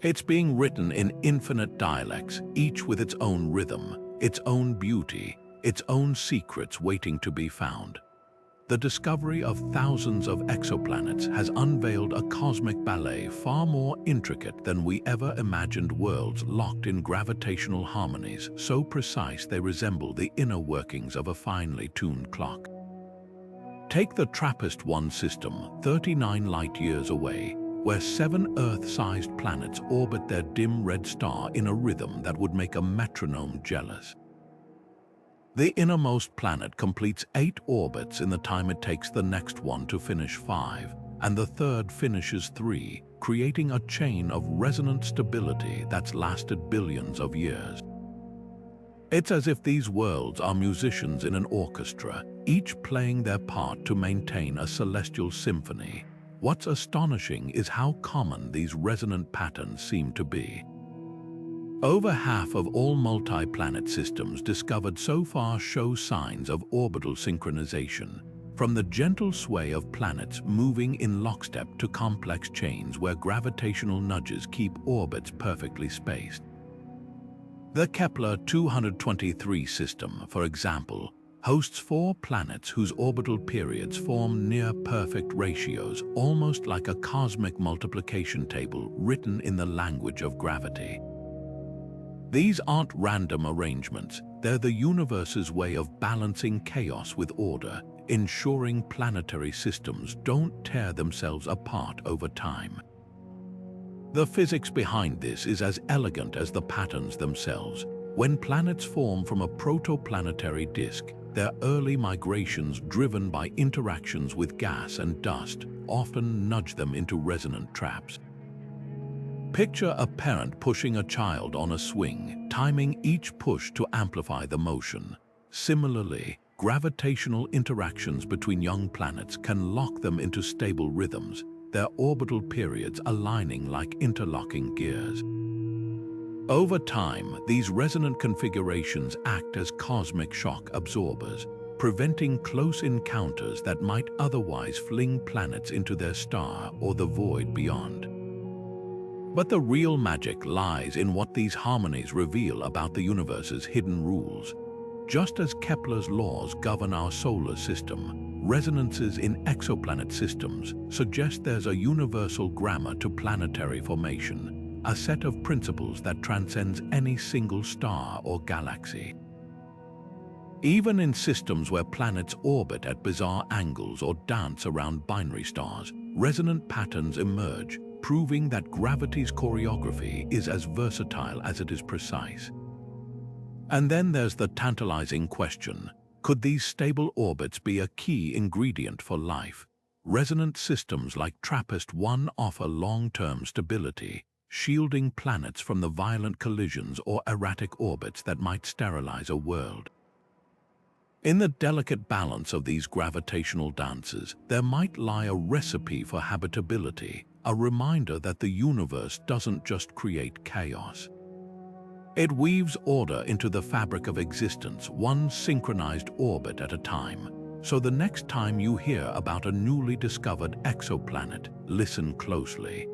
A: It's being written in infinite dialects, each with its own rhythm, its own beauty, its own secrets waiting to be found. The discovery of thousands of exoplanets has unveiled a cosmic ballet far more intricate than we ever imagined, worlds locked in gravitational harmonies so precise they resemble the inner workings of a finely tuned clock. Take the TRAPPIST-1 system, 39 light-years away, where 7 Earth-sized planets orbit their dim red star in a rhythm that would make a metronome jealous. The innermost planet completes 8 orbits in the time it takes the next one to finish 5, and the third finishes 3, creating a chain of resonant stability that's lasted billions of years. It's as if these worlds are musicians in an orchestra, each playing their part to maintain a celestial symphony. What's astonishing is how common these resonant patterns seem to be. Over half of all multi-planet systems discovered so far show signs of orbital synchronization, from the gentle sway of planets moving in lockstep to complex chains where gravitational nudges keep orbits perfectly spaced. The Kepler 223 system, for example, hosts 4 planets whose orbital periods form near-perfect ratios, almost like a cosmic multiplication table written in the language of gravity. These aren't random arrangements, they're the universe's way of balancing chaos with order, ensuring planetary systems don't tear themselves apart over time. The physics behind this is as elegant as the patterns themselves. When planets form from a protoplanetary disk, their early migrations, driven by interactions with gas and dust, often nudge them into resonant traps. Picture a parent pushing a child on a swing, timing each push to amplify the motion. Similarly, gravitational interactions between young planets can lock them into stable rhythms, their orbital periods aligning like interlocking gears. Over time, these resonant configurations act as cosmic shock absorbers, preventing close encounters that might otherwise fling planets into their star or the void beyond. But the real magic lies in what these harmonies reveal about the universe's hidden rules. Just as Kepler's laws govern our solar system, resonances in exoplanet systems suggest there's a universal grammar to planetary formation, a set of principles that transcends any single star or galaxy. Even in systems where planets orbit at bizarre angles or dance around binary stars, resonant patterns emerge, proving that gravity's choreography is as versatile as it is precise. And then there's the tantalizing question: could these stable orbits be a key ingredient for life? resonant systems like TRAPPIST-1 offer long-term stability, shielding planets from the violent collisions or erratic orbits that might sterilize a world. In the delicate balance of these gravitational dances, there might lie a recipe for habitability, a reminder that the universe doesn't just create chaos. It weaves order into the fabric of existence, one synchronized orbit at a time. So the next time you hear about a newly discovered exoplanet, listen closely.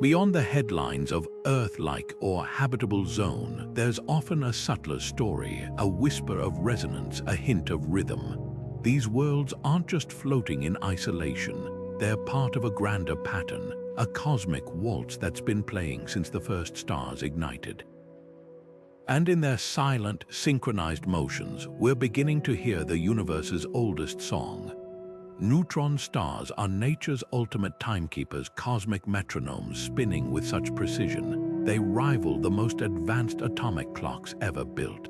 A: Beyond the headlines of Earth-like or habitable zone, there's often a subtler story, a whisper of resonance, a hint of rhythm. These worlds aren't just floating in isolation, they're part of a grander pattern, a cosmic waltz that's been playing since the first stars ignited. And in their silent, synchronized motions, we're beginning to hear the universe's oldest song. Neutron stars are nature's ultimate timekeepers, cosmic metronomes spinning with such precision, they rival the most advanced atomic clocks ever built.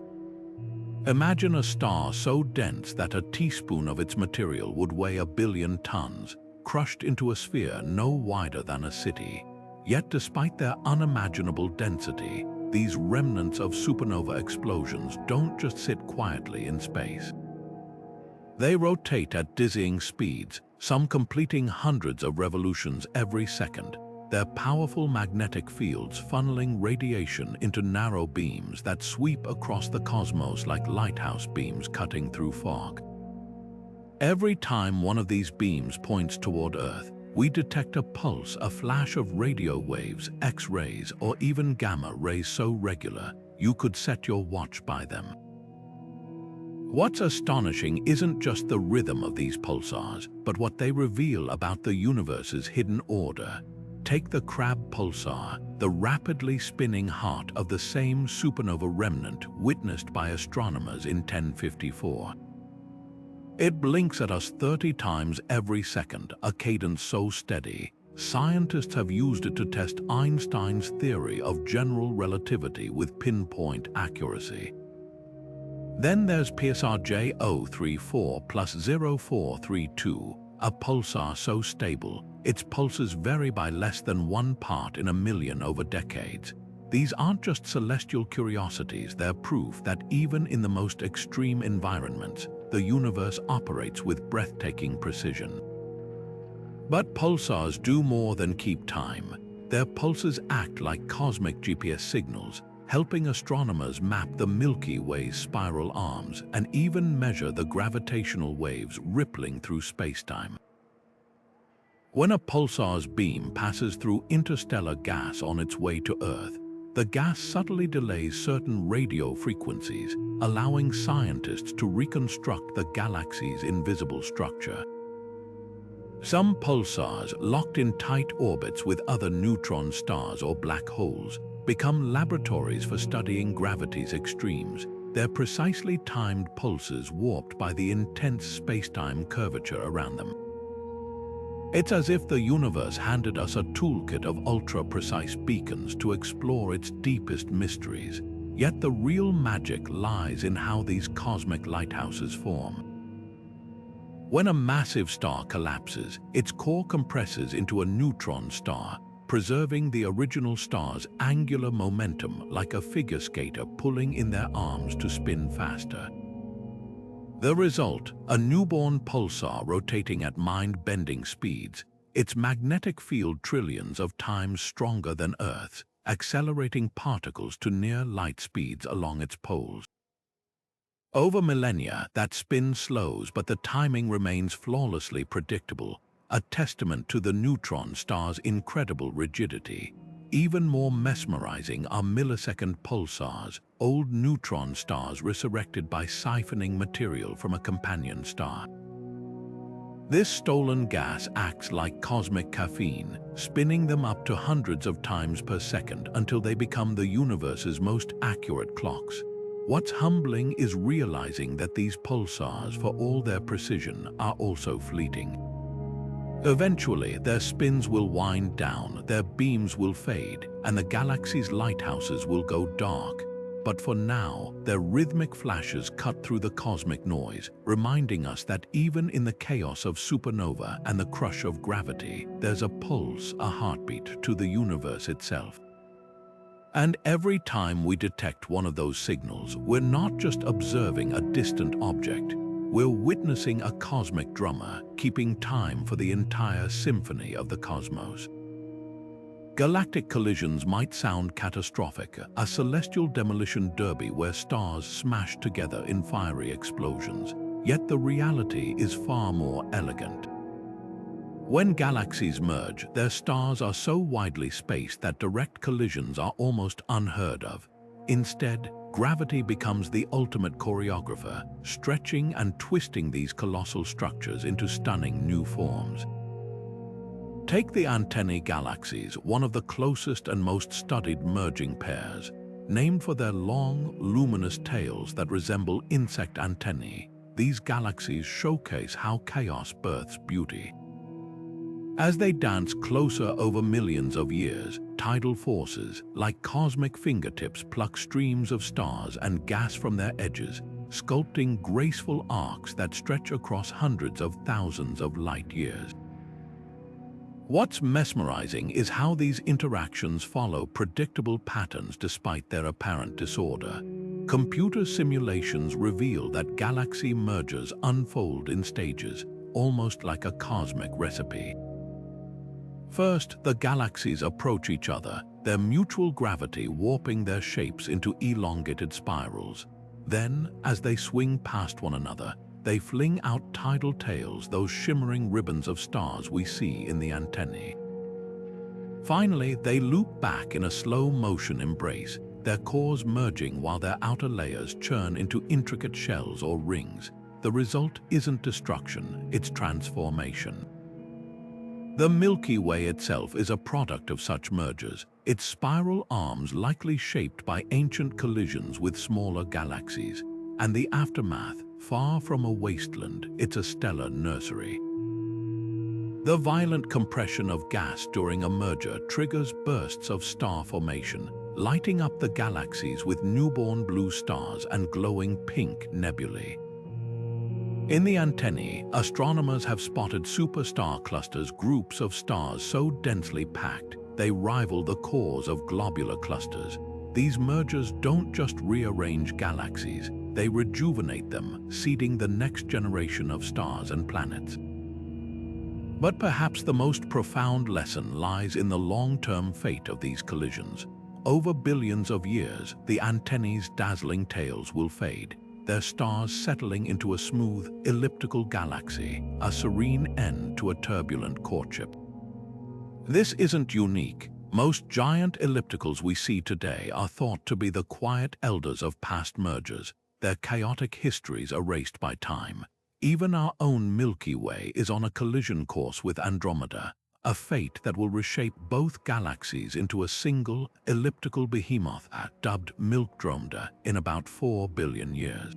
A: Imagine a star so dense that a teaspoon of its material would weigh 1 billion tons, crushed into a sphere no wider than a city. Yet despite their unimaginable density, these remnants of supernova explosions don't just sit quietly in space. They rotate at dizzying speeds, some completing hundreds of revolutions every second, their powerful magnetic fields funneling radiation into narrow beams that sweep across the cosmos like lighthouse beams cutting through fog. Every time one of these beams points toward Earth, we detect a pulse, a flash of radio waves, X-rays, or even gamma rays so regular you could set your watch by them. What's astonishing isn't just the rhythm of these pulsars, but what they reveal about the universe's hidden order. Take the Crab pulsar, the rapidly spinning heart of the same supernova remnant witnessed by astronomers in 1054. It blinks at us 30 times every second, a cadence so steady, scientists have used it to test Einstein's theory of general relativity with pinpoint accuracy. Then there's PSR J034 plus 0432, a pulsar so stable, its pulses vary by less than 1 part in a million over decades. These aren't just celestial curiosities, they're proof that even in the most extreme environments, the universe operates with breathtaking precision. But pulsars do more than keep time. Their pulses act like cosmic GPS signals, helping astronomers map the Milky Way's spiral arms and even measure the gravitational waves rippling through spacetime. When a pulsar's beam passes through interstellar gas on its way to Earth, the gas subtly delays certain radio frequencies, allowing scientists to reconstruct the galaxy's invisible structure. Some pulsars, locked in tight orbits with other neutron stars or black holes, become laboratories for studying gravity's extremes, their precisely timed pulses warped by the intense spacetime curvature around them. It's as if the universe handed us a toolkit of ultra-precise beacons to explore its deepest mysteries, yet the real magic lies in how these cosmic lighthouses form. When a massive star collapses, its core compresses into a neutron star, preserving the original star's angular momentum like a figure skater pulling in their arms to spin faster. The result, a newborn pulsar rotating at mind-bending speeds, its magnetic field trillions of times stronger than Earth's, accelerating particles to near light speeds along its poles. Over millennia, that spin slows, but the timing remains flawlessly predictable, a testament to the neutron star's incredible rigidity. Even more mesmerizing are millisecond pulsars, old neutron stars resurrected by siphoning material from a companion star. This stolen gas acts like cosmic caffeine, spinning them up to hundreds of times per second until they become the universe's most accurate clocks. What's humbling is realizing that these pulsars, for all their precision, are also fleeting. Eventually, their spins will wind down, their beams will fade, and the galaxy's lighthouses will go dark. but for now, their rhythmic flashes cut through the cosmic noise, reminding us that even in the chaos of supernova and the crush of gravity, there's a pulse, a heartbeat to the universe itself. And every time we detect one of those signals, we're not just observing a distant object, we're witnessing a cosmic drummer keeping time for the entire symphony of the cosmos. Galactic collisions might sound catastrophic, a celestial demolition derby where stars smash together in fiery explosions. Yet the reality is far more elegant. When galaxies merge, their stars are so widely spaced that direct collisions are almost unheard of. Instead, gravity becomes the ultimate choreographer, stretching and twisting these colossal structures into stunning new forms. Take the antennae galaxies, one of the closest and most studied merging pairs. Named for their long, luminous tails that resemble insect antennae, these galaxies showcase how chaos births beauty. As they dance closer over millions of years, tidal forces, like cosmic fingertips, pluck streams of stars and gas from their edges, sculpting graceful arcs that stretch across hundreds of thousands of light years. What's mesmerizing is how these interactions follow predictable patterns despite their apparent disorder. Computer simulations reveal that galaxy mergers unfold in stages, almost like a cosmic recipe. First, the galaxies approach each other, their mutual gravity warping their shapes into elongated spirals. Then, as they swing past one another, they fling out tidal tails, those shimmering ribbons of stars we see in the antennae. Finally, they loop back in a slow-motion embrace, their cores merging while their outer layers churn into intricate shells or rings. The result isn't destruction, it's transformation. The Milky Way itself is a product of such mergers, its spiral arms likely shaped by ancient collisions with smaller galaxies. And the aftermath, far from a wasteland, it's a stellar nursery. The violent compression of gas during a merger triggers bursts of star formation, lighting up the galaxies with newborn blue stars and glowing pink nebulae. In the antennae, astronomers have spotted superstar clusters, groups of stars so densely packed they rival the cores of globular clusters. These mergers don't just rearrange galaxies, they rejuvenate them, seeding the next generation of stars and planets. But perhaps the most profound lesson lies in the long-term fate of these collisions. Over billions of years, the antennae's dazzling tails will fade, their stars settling into a smooth, elliptical galaxy, a serene end to a turbulent courtship. This isn't unique. Most giant ellipticals we see today are thought to be the quiet elders of past mergers, their chaotic histories erased by time. Even our own Milky Way is on a collision course with Andromeda, a fate that will reshape both galaxies into a single, elliptical behemoth dubbed Milkdromeda in about 4 billion years.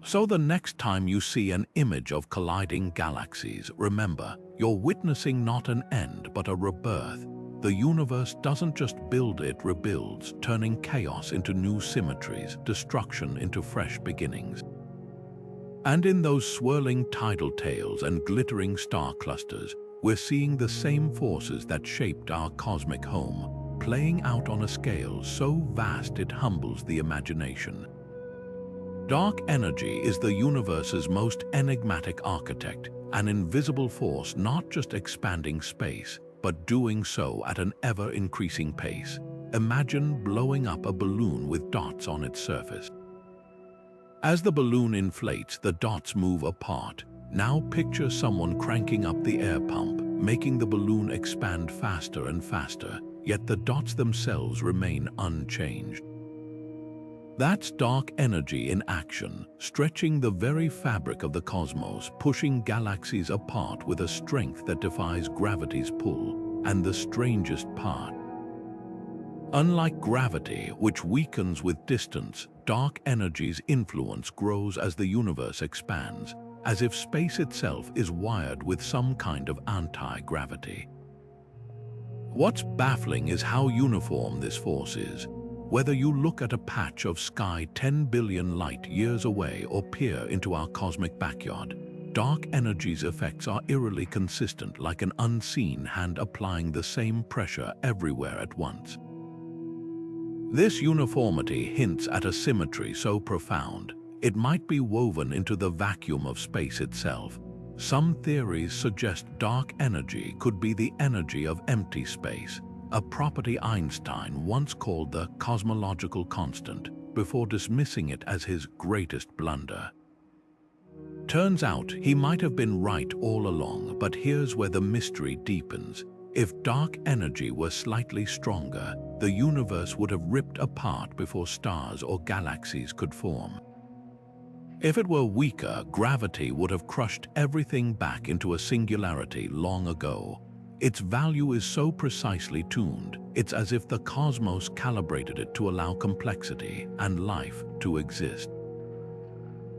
A: So the next time you see an image of colliding galaxies, remember, you're witnessing not an end but a rebirth. The universe doesn't just build, it rebuilds, turning chaos into new symmetries, destruction into fresh beginnings. And in those swirling tidal tails and glittering star clusters, we're seeing the same forces that shaped our cosmic home, playing out on a scale so vast it humbles the imagination. Dark energy is the universe's most enigmatic architect, an invisible force not just expanding space, but doing so at an ever-increasing pace. Imagine blowing up a balloon with dots on its surface. As the balloon inflates, the dots move apart. Now picture someone cranking up the air pump, making the balloon expand faster and faster, yet the dots themselves remain unchanged. That's dark energy in action, stretching the very fabric of the cosmos, pushing galaxies apart with a strength that defies gravity's pull. And the strangest part, unlike gravity, which weakens with distance, dark energy's influence grows as the universe expands, as if space itself is wired with some kind of anti-gravity. What's baffling is how uniform this force is. Whether you look at a patch of sky 10 billion light-years away or peer into our cosmic backyard, dark energy's effects are eerily consistent, like an unseen hand applying the same pressure everywhere at once. This uniformity hints at a symmetry so profound, it might be woven into the vacuum of space itself. Some theories suggest dark energy could be the energy of empty space, a property Einstein once called the cosmological constant, before dismissing it as his greatest blunder. Turns out he might have been right all along, but here's where the mystery deepens. If dark energy were slightly stronger, the universe would have ripped apart before stars or galaxies could form. If it were weaker, gravity would have crushed everything back into a singularity long ago. Its value is so precisely tuned, it's as if the cosmos calibrated it to allow complexity and life to exist.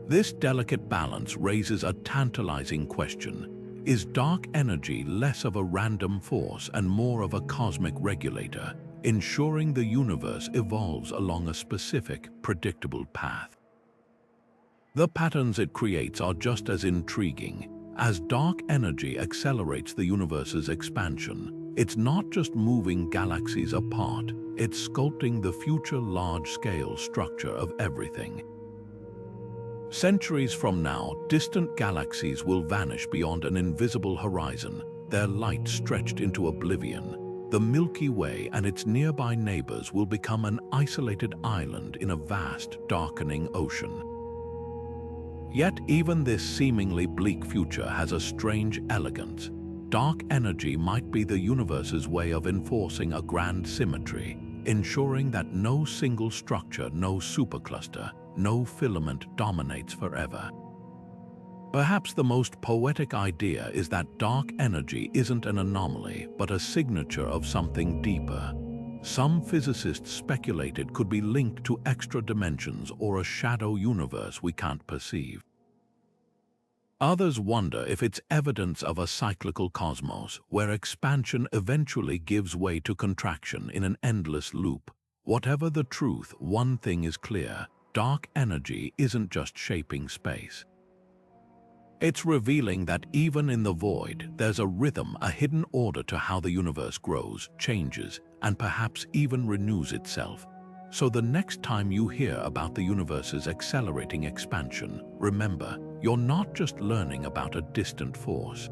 A: This delicate balance raises a tantalizing question. Is dark energy less of a random force and more of a cosmic regulator, ensuring the universe evolves along a specific, predictable path? The patterns it creates are just as intriguing. As dark energy accelerates the universe's expansion, it's not just moving galaxies apart, it's sculpting the future large-scale structure of everything. Centuries from now, distant galaxies will vanish beyond an invisible horizon, their light stretched into oblivion. The Milky Way and its nearby neighbors will become an isolated island in a vast, darkening ocean. Yet even this seemingly bleak future has a strange elegance. Dark energy might be the universe's way of enforcing a grand symmetry, ensuring that no single structure, no supercluster, no filament dominates forever. Perhaps the most poetic idea is that dark energy isn't an anomaly, but a signature of something deeper. Some physicists speculated could be linked to extra dimensions or a shadow universe we can't perceive. Others wonder if it's evidence of a cyclical cosmos, where expansion eventually gives way to contraction in an endless loop. Whatever the truth, one thing is clear: dark energy isn't just shaping space. It's revealing that even in the void, there's a rhythm, a hidden order to how the universe grows, changes, and perhaps even renews itself. So the next time you hear about the universe's accelerating expansion, remember, you're not just learning about a distant force.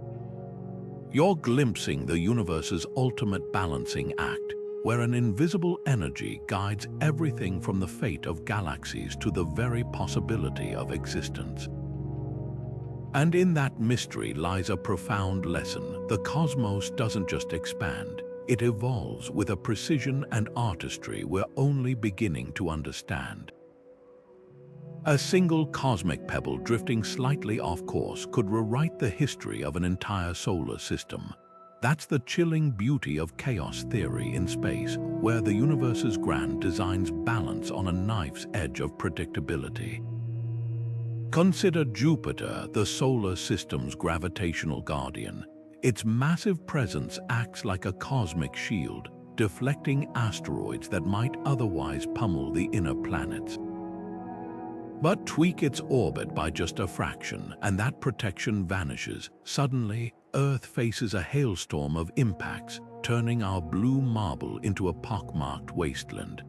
A: You're glimpsing the universe's ultimate balancing act, where an invisible energy guides everything from the fate of galaxies to the very possibility of existence. And in that mystery lies a profound lesson. The cosmos doesn't just expand, it evolves with a precision and artistry we're only beginning to understand. A single cosmic pebble drifting slightly off course could rewrite the history of an entire solar system. That's the chilling beauty of chaos theory in space, where the universe's grand designs balance on a knife's edge of predictability. Consider Jupiter, the solar system's gravitational guardian. Its massive presence acts like a cosmic shield, deflecting asteroids that might otherwise pummel the inner planets. But tweak its orbit by just a fraction, and that protection vanishes. Suddenly, Earth faces a hailstorm of impacts, turning our blue marble into a pockmarked wasteland.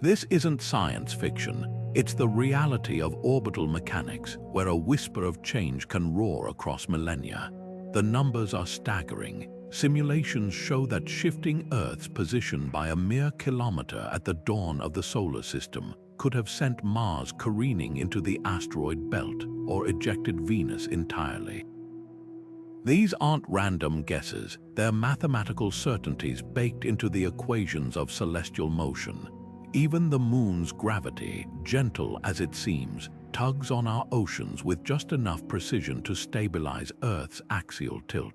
A: This isn't science fiction. It's the reality of orbital mechanics, where a whisper of change can roar across millennia. The numbers are staggering. Simulations show that shifting Earth's position by a mere kilometer at the dawn of the solar system could have sent Mars careening into the asteroid belt or ejected Venus entirely. These aren't random guesses, they're mathematical certainties baked into the equations of celestial motion. Even the moon's gravity, gentle as it seems, tugs on our oceans with just enough precision to stabilize Earth's axial tilt.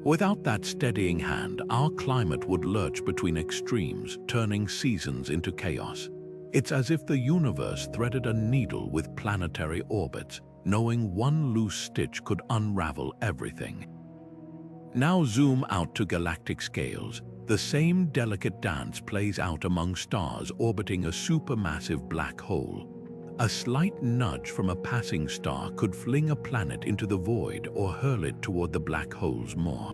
A: Without that steadying hand, our climate would lurch between extremes, turning seasons into chaos. It's as if the universe threaded a needle with planetary orbits, knowing one loose stitch could unravel everything. Now zoom out to galactic scales. The same delicate dance plays out among stars orbiting a supermassive black hole. A slight nudge from a passing star could fling a planet into the void or hurl it toward the black hole's maw.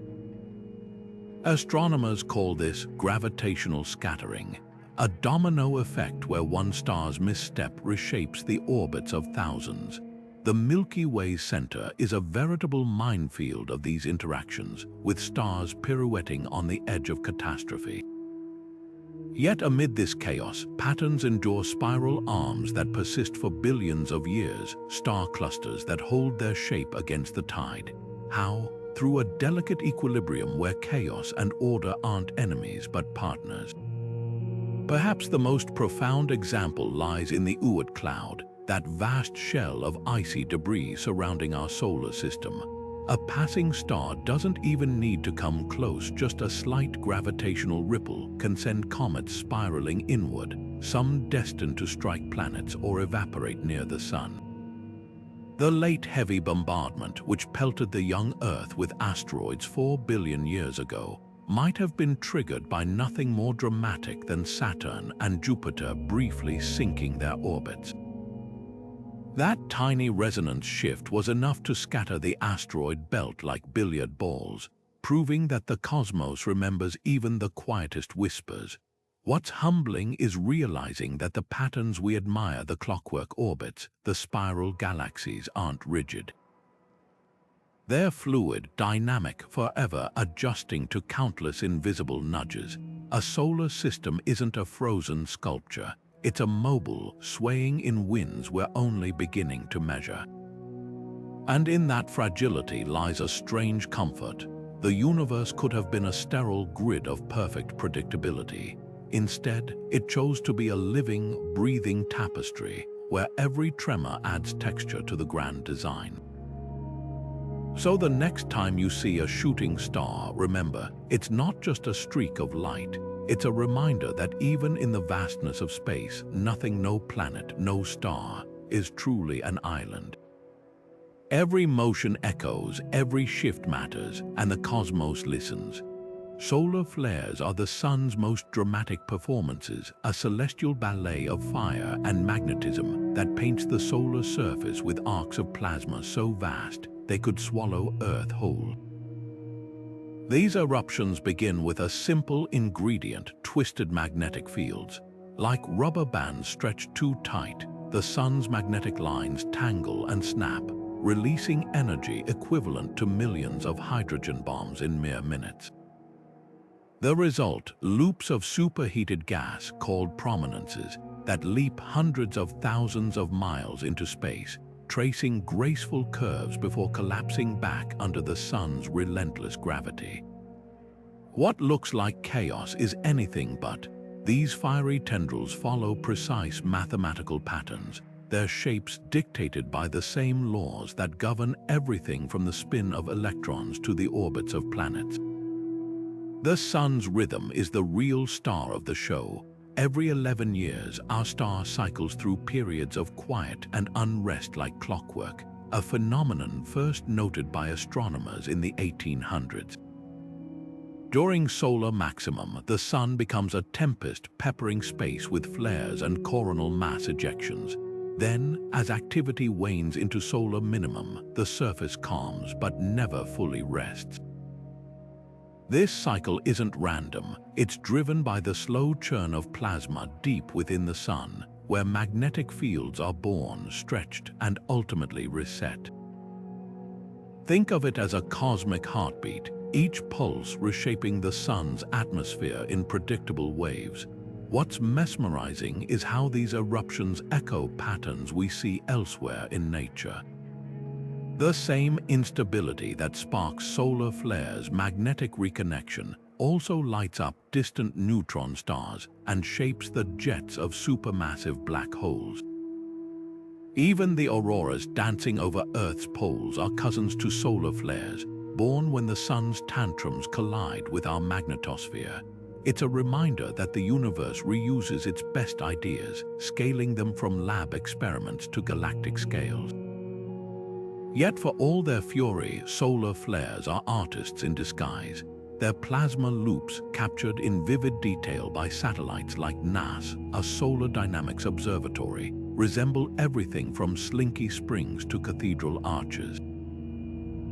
A: Astronomers call this gravitational scattering, a domino effect where one star's misstep reshapes the orbits of thousands. The Milky Way's center is a veritable minefield of these interactions, with stars pirouetting on the edge of catastrophe. Yet amid this chaos, patterns endure spiral arms that persist for billions of years, star clusters that hold their shape against the tide. How? Through a delicate equilibrium where chaos and order aren't enemies but partners. Perhaps the most profound example lies in the Oort cloud, that vast shell of icy debris surrounding our solar system. A passing star doesn't even need to come close, just a slight gravitational ripple can send comets spiraling inward, some destined to strike planets or evaporate near the sun. The late heavy bombardment, which pelted the young Earth with asteroids 4 billion years ago, might have been triggered by nothing more dramatic than Saturn and Jupiter briefly syncing their orbits. That tiny resonance shift was enough to scatter the asteroid belt like billiard balls, proving that the cosmos remembers even the quietest whispers. What's humbling is realizing that the patterns we admire, the clockwork orbits, the spiral galaxies, aren't rigid. They're fluid, dynamic, forever adjusting to countless invisible nudges. A solar system isn't a frozen sculpture. It's a mobile, swaying in winds we're only beginning to measure. And in that fragility lies a strange comfort. The universe could have been a sterile grid of perfect predictability. Instead, it chose to be a living, breathing tapestry, where every tremor adds texture to the grand design. So the next time you see a shooting star, remember, it's not just a streak of light. It's a reminder that even in the vastness of space, nothing, no planet, no star, is truly an island. Every motion echoes, every shift matters, and the cosmos listens. Solar flares are the sun's most dramatic performances, a celestial ballet of fire and magnetism that paints the solar surface with arcs of plasma so vast they could swallow Earth whole. These eruptions begin with a simple ingredient: twisted magnetic fields. Like rubber bands stretched too tight, the sun's magnetic lines tangle and snap, releasing energy equivalent to millions of hydrogen bombs in mere minutes. The result, loops of superheated gas called prominences that leap hundreds of thousands of miles into space, tracing graceful curves before collapsing back under the sun's relentless gravity. What looks like chaos is anything but. These fiery tendrils follow precise mathematical patterns, their shapes dictated by the same laws that govern everything from the spin of electrons to the orbits of planets. The sun's rhythm is the real star of the show. Every 11 years, our star cycles through periods of quiet and unrest like clockwork, a phenomenon first noted by astronomers in the 1800s. During solar maximum, the sun becomes a tempest peppering space with flares and coronal mass ejections. Then, as activity wanes into solar minimum, the surface calms but never fully rests. This cycle isn't random. It's driven by the slow churn of plasma deep within the sun, where magnetic fields are born, stretched, and ultimately reset. Think of it as a cosmic heartbeat, each pulse reshaping the sun's atmosphere in predictable waves. What's mesmerizing is how these eruptions echo patterns we see elsewhere in nature. The same instability that sparks solar flares' magnetic reconnection also lights up distant neutron stars and shapes the jets of supermassive black holes. Even the auroras dancing over Earth's poles are cousins to solar flares, born when the sun's tantrums collide with our magnetosphere. It's a reminder that the universe reuses its best ideas, scaling them from lab experiments to galactic scales. Yet for all their fury, solar flares are artists in disguise. their plasma loops captured in vivid detail by satellites like NAS, a solar dynamics observatory, resemble everything from slinky springs to cathedral arches.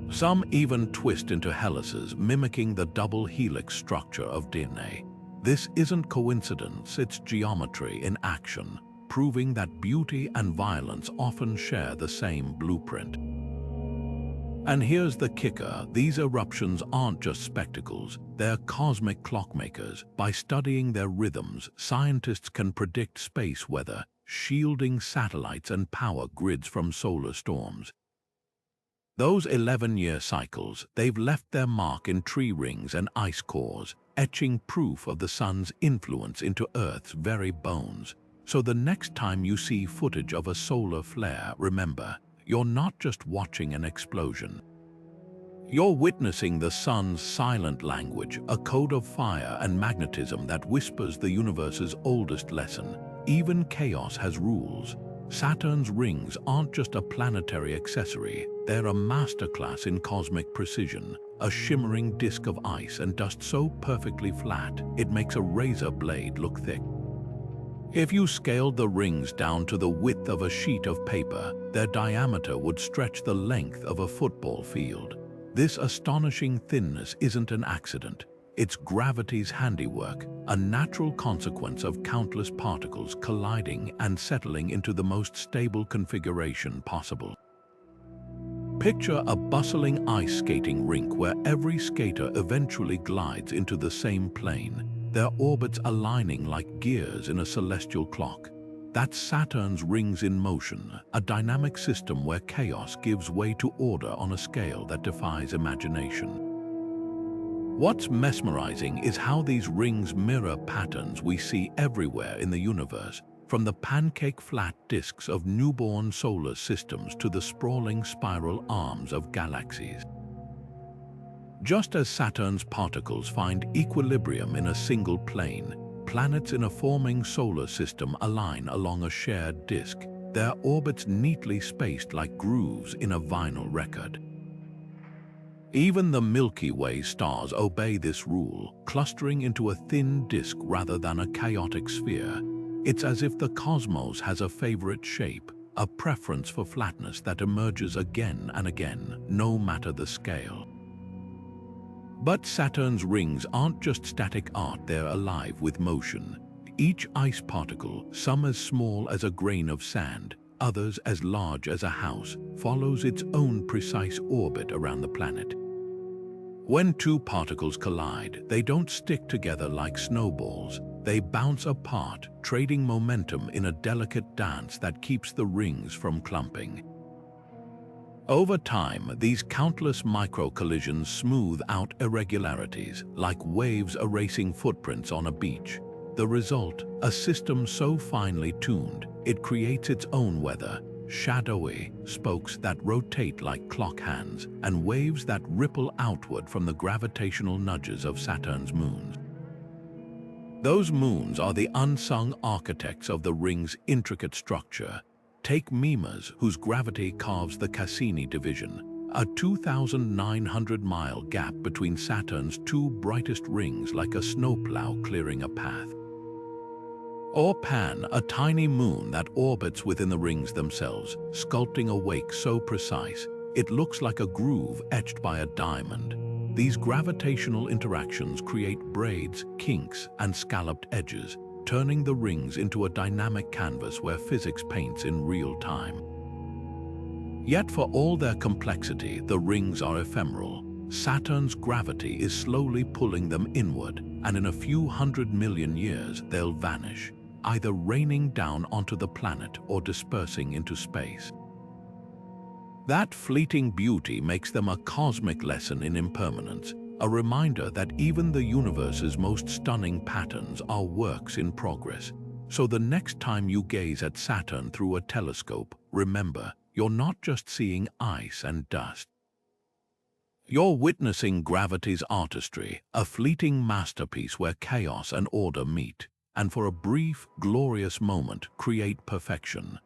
A: Some even twist into helices, mimicking the double helix structure of DNA. This isn't coincidence, it's geometry in action, proving that beauty and violence often share the same blueprint. And here's the kicker, these eruptions aren't just spectacles, they're cosmic clockmakers. By studying their rhythms, scientists can predict space weather, shielding satellites and power grids from solar storms. Those 11-year cycles, they've left their mark in tree rings and ice cores, etching proof of the sun's influence into Earth's very bones. So the next time you see footage of a solar flare, remember, you're not just watching an explosion. You're witnessing the sun's silent language, a code of fire and magnetism that whispers the universe's oldest lesson. Even chaos has rules. Saturn's rings aren't just a planetary accessory, they're a masterclass in cosmic precision, a shimmering disk of ice and dust so perfectly flat, it makes a razor blade look thick. If you scaled the rings down to the width of a sheet of paper, their diameter would stretch the length of a football field. This astonishing thinness isn't an accident. It's gravity's handiwork, a natural consequence of countless particles colliding and settling into the most stable configuration possible. Picture a bustling ice skating rink where every skater eventually glides into the same plane, their orbits aligning like gears in a celestial clock. That's Saturn's rings in motion, a dynamic system where chaos gives way to order on a scale that defies imagination. What's mesmerizing is how these rings mirror patterns we see everywhere in the universe, from the pancake-flat disks of newborn solar systems to the sprawling spiral arms of galaxies. Just as Saturn's particles find equilibrium in a single plane, planets in a forming solar system align along a shared disk, their orbits neatly spaced like grooves in a vinyl record. Even the Milky Way stars obey this rule, clustering into a thin disk rather than a chaotic sphere. It's as if the cosmos has a favorite shape, a preference for flatness that emerges again and again, no matter the scale. But Saturn's rings aren't just static art, they're alive with motion. Each ice particle, some as small as a grain of sand, others as large as a house, follows its own precise orbit around the planet. When two particles collide, they don't stick together like snowballs. They bounce apart, trading momentum in a delicate dance that keeps the rings from clumping. Over time, these countless micro-collisions smooth out irregularities, like waves erasing footprints on a beach. The result, a system so finely tuned, it creates its own weather, shadowy spokes that rotate like clock hands, and waves that ripple outward from the gravitational nudges of Saturn's moons. Those moons are the unsung architects of the ring's intricate structure. Take Mimas, whose gravity carves the Cassini division, a 2,900-mile gap between Saturn's two brightest rings like a snowplow clearing a path. Or Pan, a tiny moon that orbits within the rings themselves, sculpting a wake so precise, it looks like a groove etched by a diamond. These gravitational interactions create braids, kinks, and scalloped edges, turning the rings into a dynamic canvas where physics paints in real time. Yet for all their complexity, the rings are ephemeral. Saturn's gravity is slowly pulling them inward, and in a few 100 million years they'll vanish, either raining down onto the planet or dispersing into space. That fleeting beauty makes them a cosmic lesson in impermanence, a reminder that even the universe's most stunning patterns are works in progress. So the next time you gaze at Saturn through a telescope, remember, you're not just seeing ice and dust. You're witnessing gravity's artistry, a fleeting masterpiece where chaos and order meet, and for a brief, glorious moment create perfection.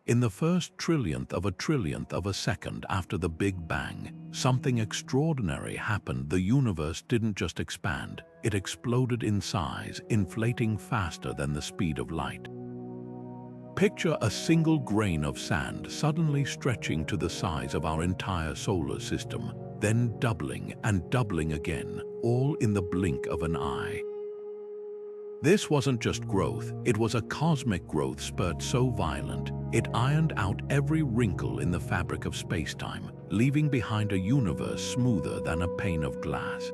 A: In the first trillionth of a second after the Big Bang, something extraordinary happened. The universe didn't just expand, it exploded in size, inflating faster than the speed of light. Picture a single grain of sand suddenly stretching to the size of our entire solar system, then doubling and doubling again, all in the blink of an eye. This wasn't just growth, it was a cosmic growth spurt so violent, it ironed out every wrinkle in the fabric of space-time, leaving behind a universe smoother than a pane of glass.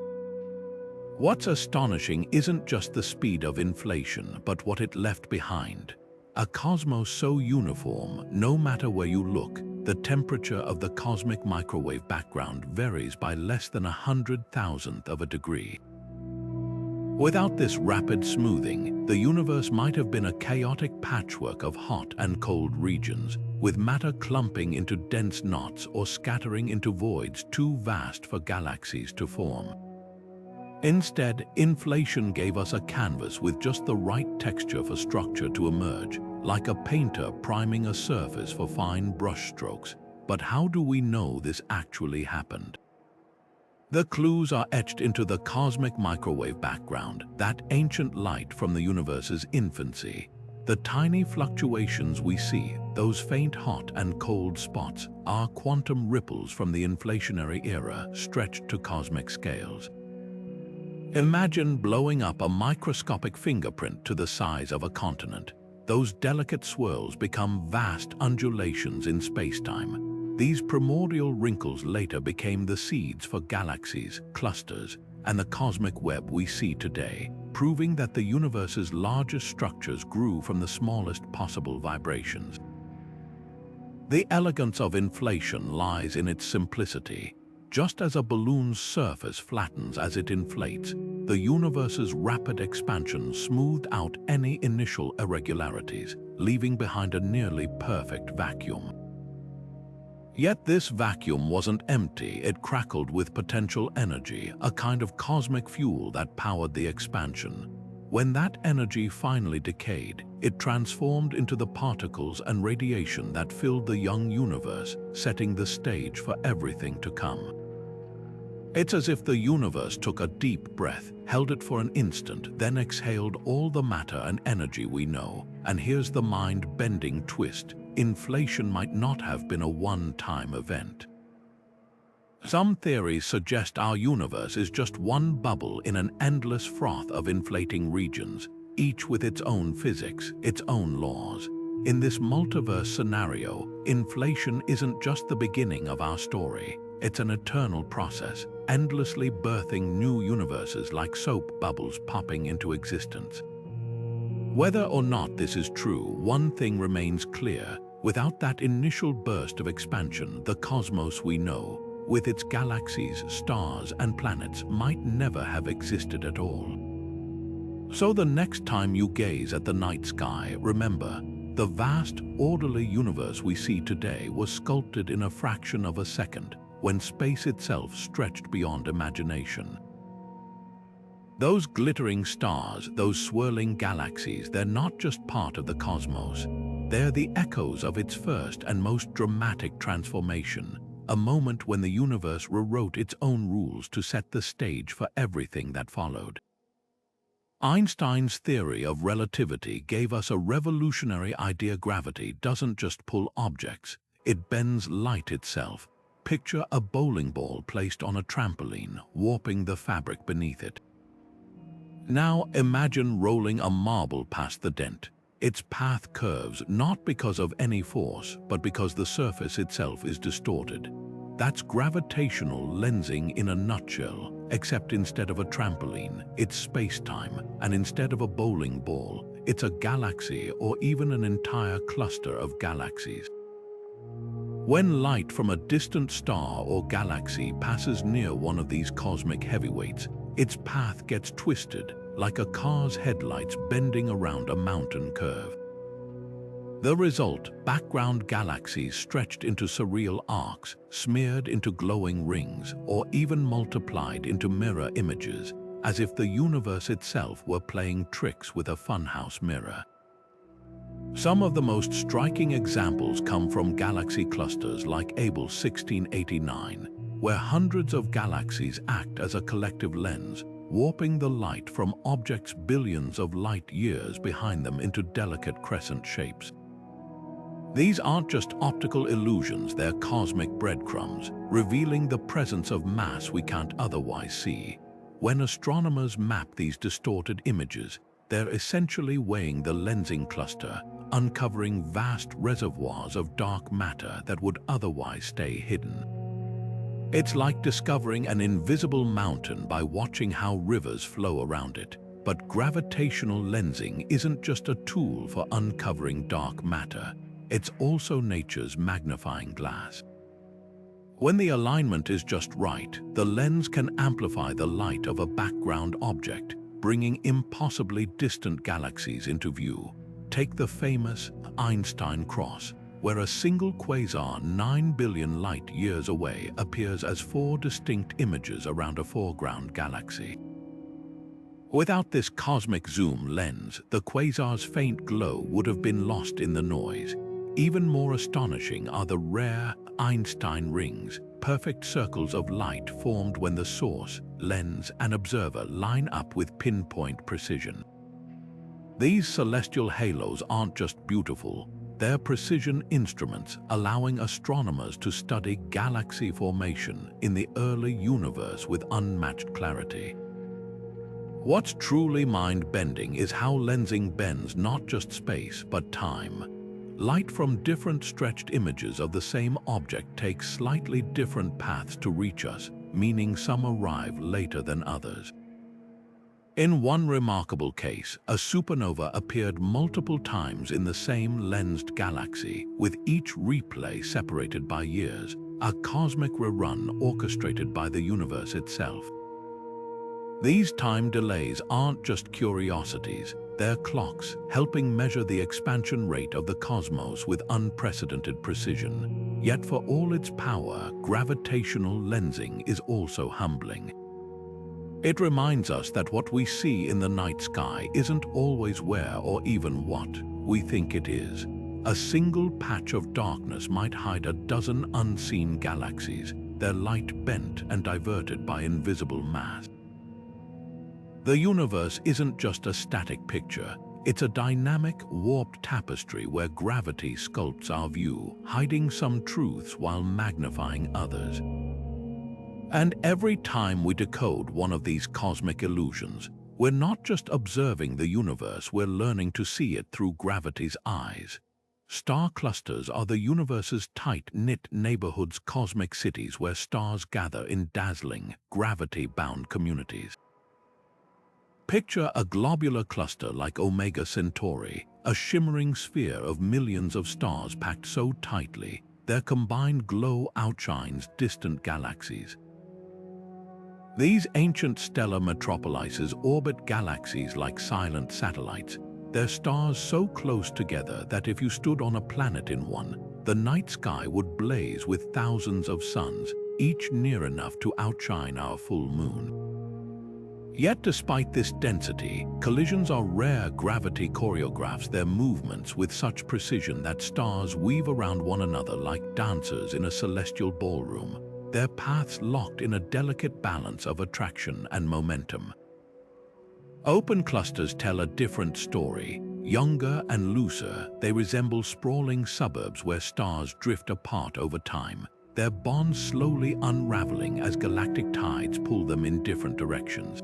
A: What's astonishing isn't just the speed of inflation, but what it left behind. A cosmos so uniform, no matter where you look, the temperature of the cosmic microwave background varies by less than 100,000th of a degree. Without this rapid smoothing, the universe might have been a chaotic patchwork of hot and cold regions, with matter clumping into dense knots or scattering into voids too vast for galaxies to form. Instead, inflation gave us a canvas with just the right texture for structure to emerge, like a painter priming a surface for fine brushstrokes. But how do we know this actually happened? The clues are etched into the cosmic microwave background, that ancient light from the universe's infancy. The tiny fluctuations we see, those faint hot and cold spots, are quantum ripples from the inflationary era stretched to cosmic scales. Imagine blowing up a microscopic fingerprint to the size of a continent. Those delicate swirls become vast undulations in space-time. These primordial wrinkles later became the seeds for galaxies, clusters, and the cosmic web we see today, proving that the universe's largest structures grew from the smallest possible vibrations. The elegance of inflation lies in its simplicity. Just as a balloon's surface flattens as it inflates, the universe's rapid expansion smoothed out any initial irregularities, leaving behind a nearly perfect vacuum. Yet this vacuum wasn't empty, it crackled with potential energy, a kind of cosmic fuel that powered the expansion. When that energy finally decayed, it transformed into the particles and radiation that filled the young universe, setting the stage for everything to come. It's as if the universe took a deep breath, held it for an instant, then exhaled all the matter and energy we know. And here's the mind-bending twist. Inflation might not have been a one-time event. Some theories suggest our universe is just one bubble in an endless froth of inflating regions, each with its own physics, its own laws. In this multiverse scenario, inflation isn't just the beginning of our story. It's an eternal process, endlessly birthing new universes like soap bubbles popping into existence. Whether or not this is true, one thing remains clear. Without that initial burst of expansion, the cosmos we know, with its galaxies, stars, and planets, might never have existed at all. So the next time you gaze at the night sky, remember, the vast, orderly universe we see today was sculpted in a fraction of a second, when space itself stretched beyond imagination. Those glittering stars, those swirling galaxies, they're not just part of the cosmos. They're the echoes of its first and most dramatic transformation, a moment when the universe rewrote its own rules to set the stage for everything that followed. Einstein's theory of relativity gave us a revolutionary idea. Gravity doesn't just pull objects, it bends light itself. Picture a bowling ball placed on a trampoline, warping the fabric beneath it. Now imagine rolling a marble past the dent. Its path curves not because of any force, but because the surface itself is distorted. That's gravitational lensing in a nutshell, except instead of a trampoline, it's space-time, and instead of a bowling ball, it's a galaxy or even an entire cluster of galaxies. When light from a distant star or galaxy passes near one of these cosmic heavyweights, its path gets twisted, like a car's headlights bending around a mountain curve. The result, background galaxies stretched into surreal arcs, smeared into glowing rings, or even multiplied into mirror images, as if the universe itself were playing tricks with a funhouse mirror. Some of the most striking examples come from galaxy clusters like Abell 1689, where hundreds of galaxies act as a collective lens, warping the light from objects billions of light years behind them into delicate crescent shapes. These aren't just optical illusions, they're cosmic breadcrumbs, revealing the presence of mass we can't otherwise see. When astronomers map these distorted images, they're essentially weighing the lensing cluster, uncovering vast reservoirs of dark matter that would otherwise stay hidden. It's like discovering an invisible mountain by watching how rivers flow around it. But gravitational lensing isn't just a tool for uncovering dark matter. It's also nature's magnifying glass. When the alignment is just right, the lens can amplify the light of a background object, bringing impossibly distant galaxies into view. Take the famous Einstein cross, where a single quasar 9 billion light-years away appears as 4 distinct images around a foreground galaxy. Without this cosmic zoom lens, the quasar's faint glow would have been lost in the noise. Even more astonishing are the rare Einstein rings, perfect circles of light formed when the source, lens, and observer line up with pinpoint precision. These celestial halos aren't just beautiful, they're precision instruments allowing astronomers to study galaxy formation in the early universe with unmatched clarity. What's truly mind-bending is how lensing bends not just space but time. Light from different stretched images of the same object takes slightly different paths to reach us, meaning some arrive later than others. In one remarkable case, a supernova appeared multiple times in the same lensed galaxy, with each replay separated by years, a cosmic rerun orchestrated by the universe itself. These time delays aren't just curiosities, they're clocks, helping measure the expansion rate of the cosmos with unprecedented precision. Yet for all its power, gravitational lensing is also humbling. It reminds us that what we see in the night sky isn't always where or even what we think it is. A single patch of darkness might hide a dozen unseen galaxies, their light bent and diverted by invisible mass. The universe isn't just a static picture, it's a dynamic, warped tapestry where gravity sculpts our view, hiding some truths while magnifying others. And every time we decode one of these cosmic illusions, we're not just observing the universe, we're learning to see it through gravity's eyes. Star clusters are the universe's tight-knit neighborhoods, cosmic cities where stars gather in dazzling, gravity-bound communities. Picture a globular cluster like Omega Centauri, a shimmering sphere of millions of stars packed so tightly, their combined glow outshines distant galaxies. These ancient stellar metropolises orbit galaxies like silent satellites, their stars so close together that if you stood on a planet in one, the night sky would blaze with thousands of suns, each near enough to outshine our full moon. Yet despite this density, collisions are rare. Gravity choreographs their movements with such precision that stars weave around one another like dancers in a celestial ballroom, their paths locked in a delicate balance of attraction and momentum. Open clusters tell a different story. Younger and looser, they resemble sprawling suburbs where stars drift apart over time, their bonds slowly unraveling as galactic tides pull them in different directions.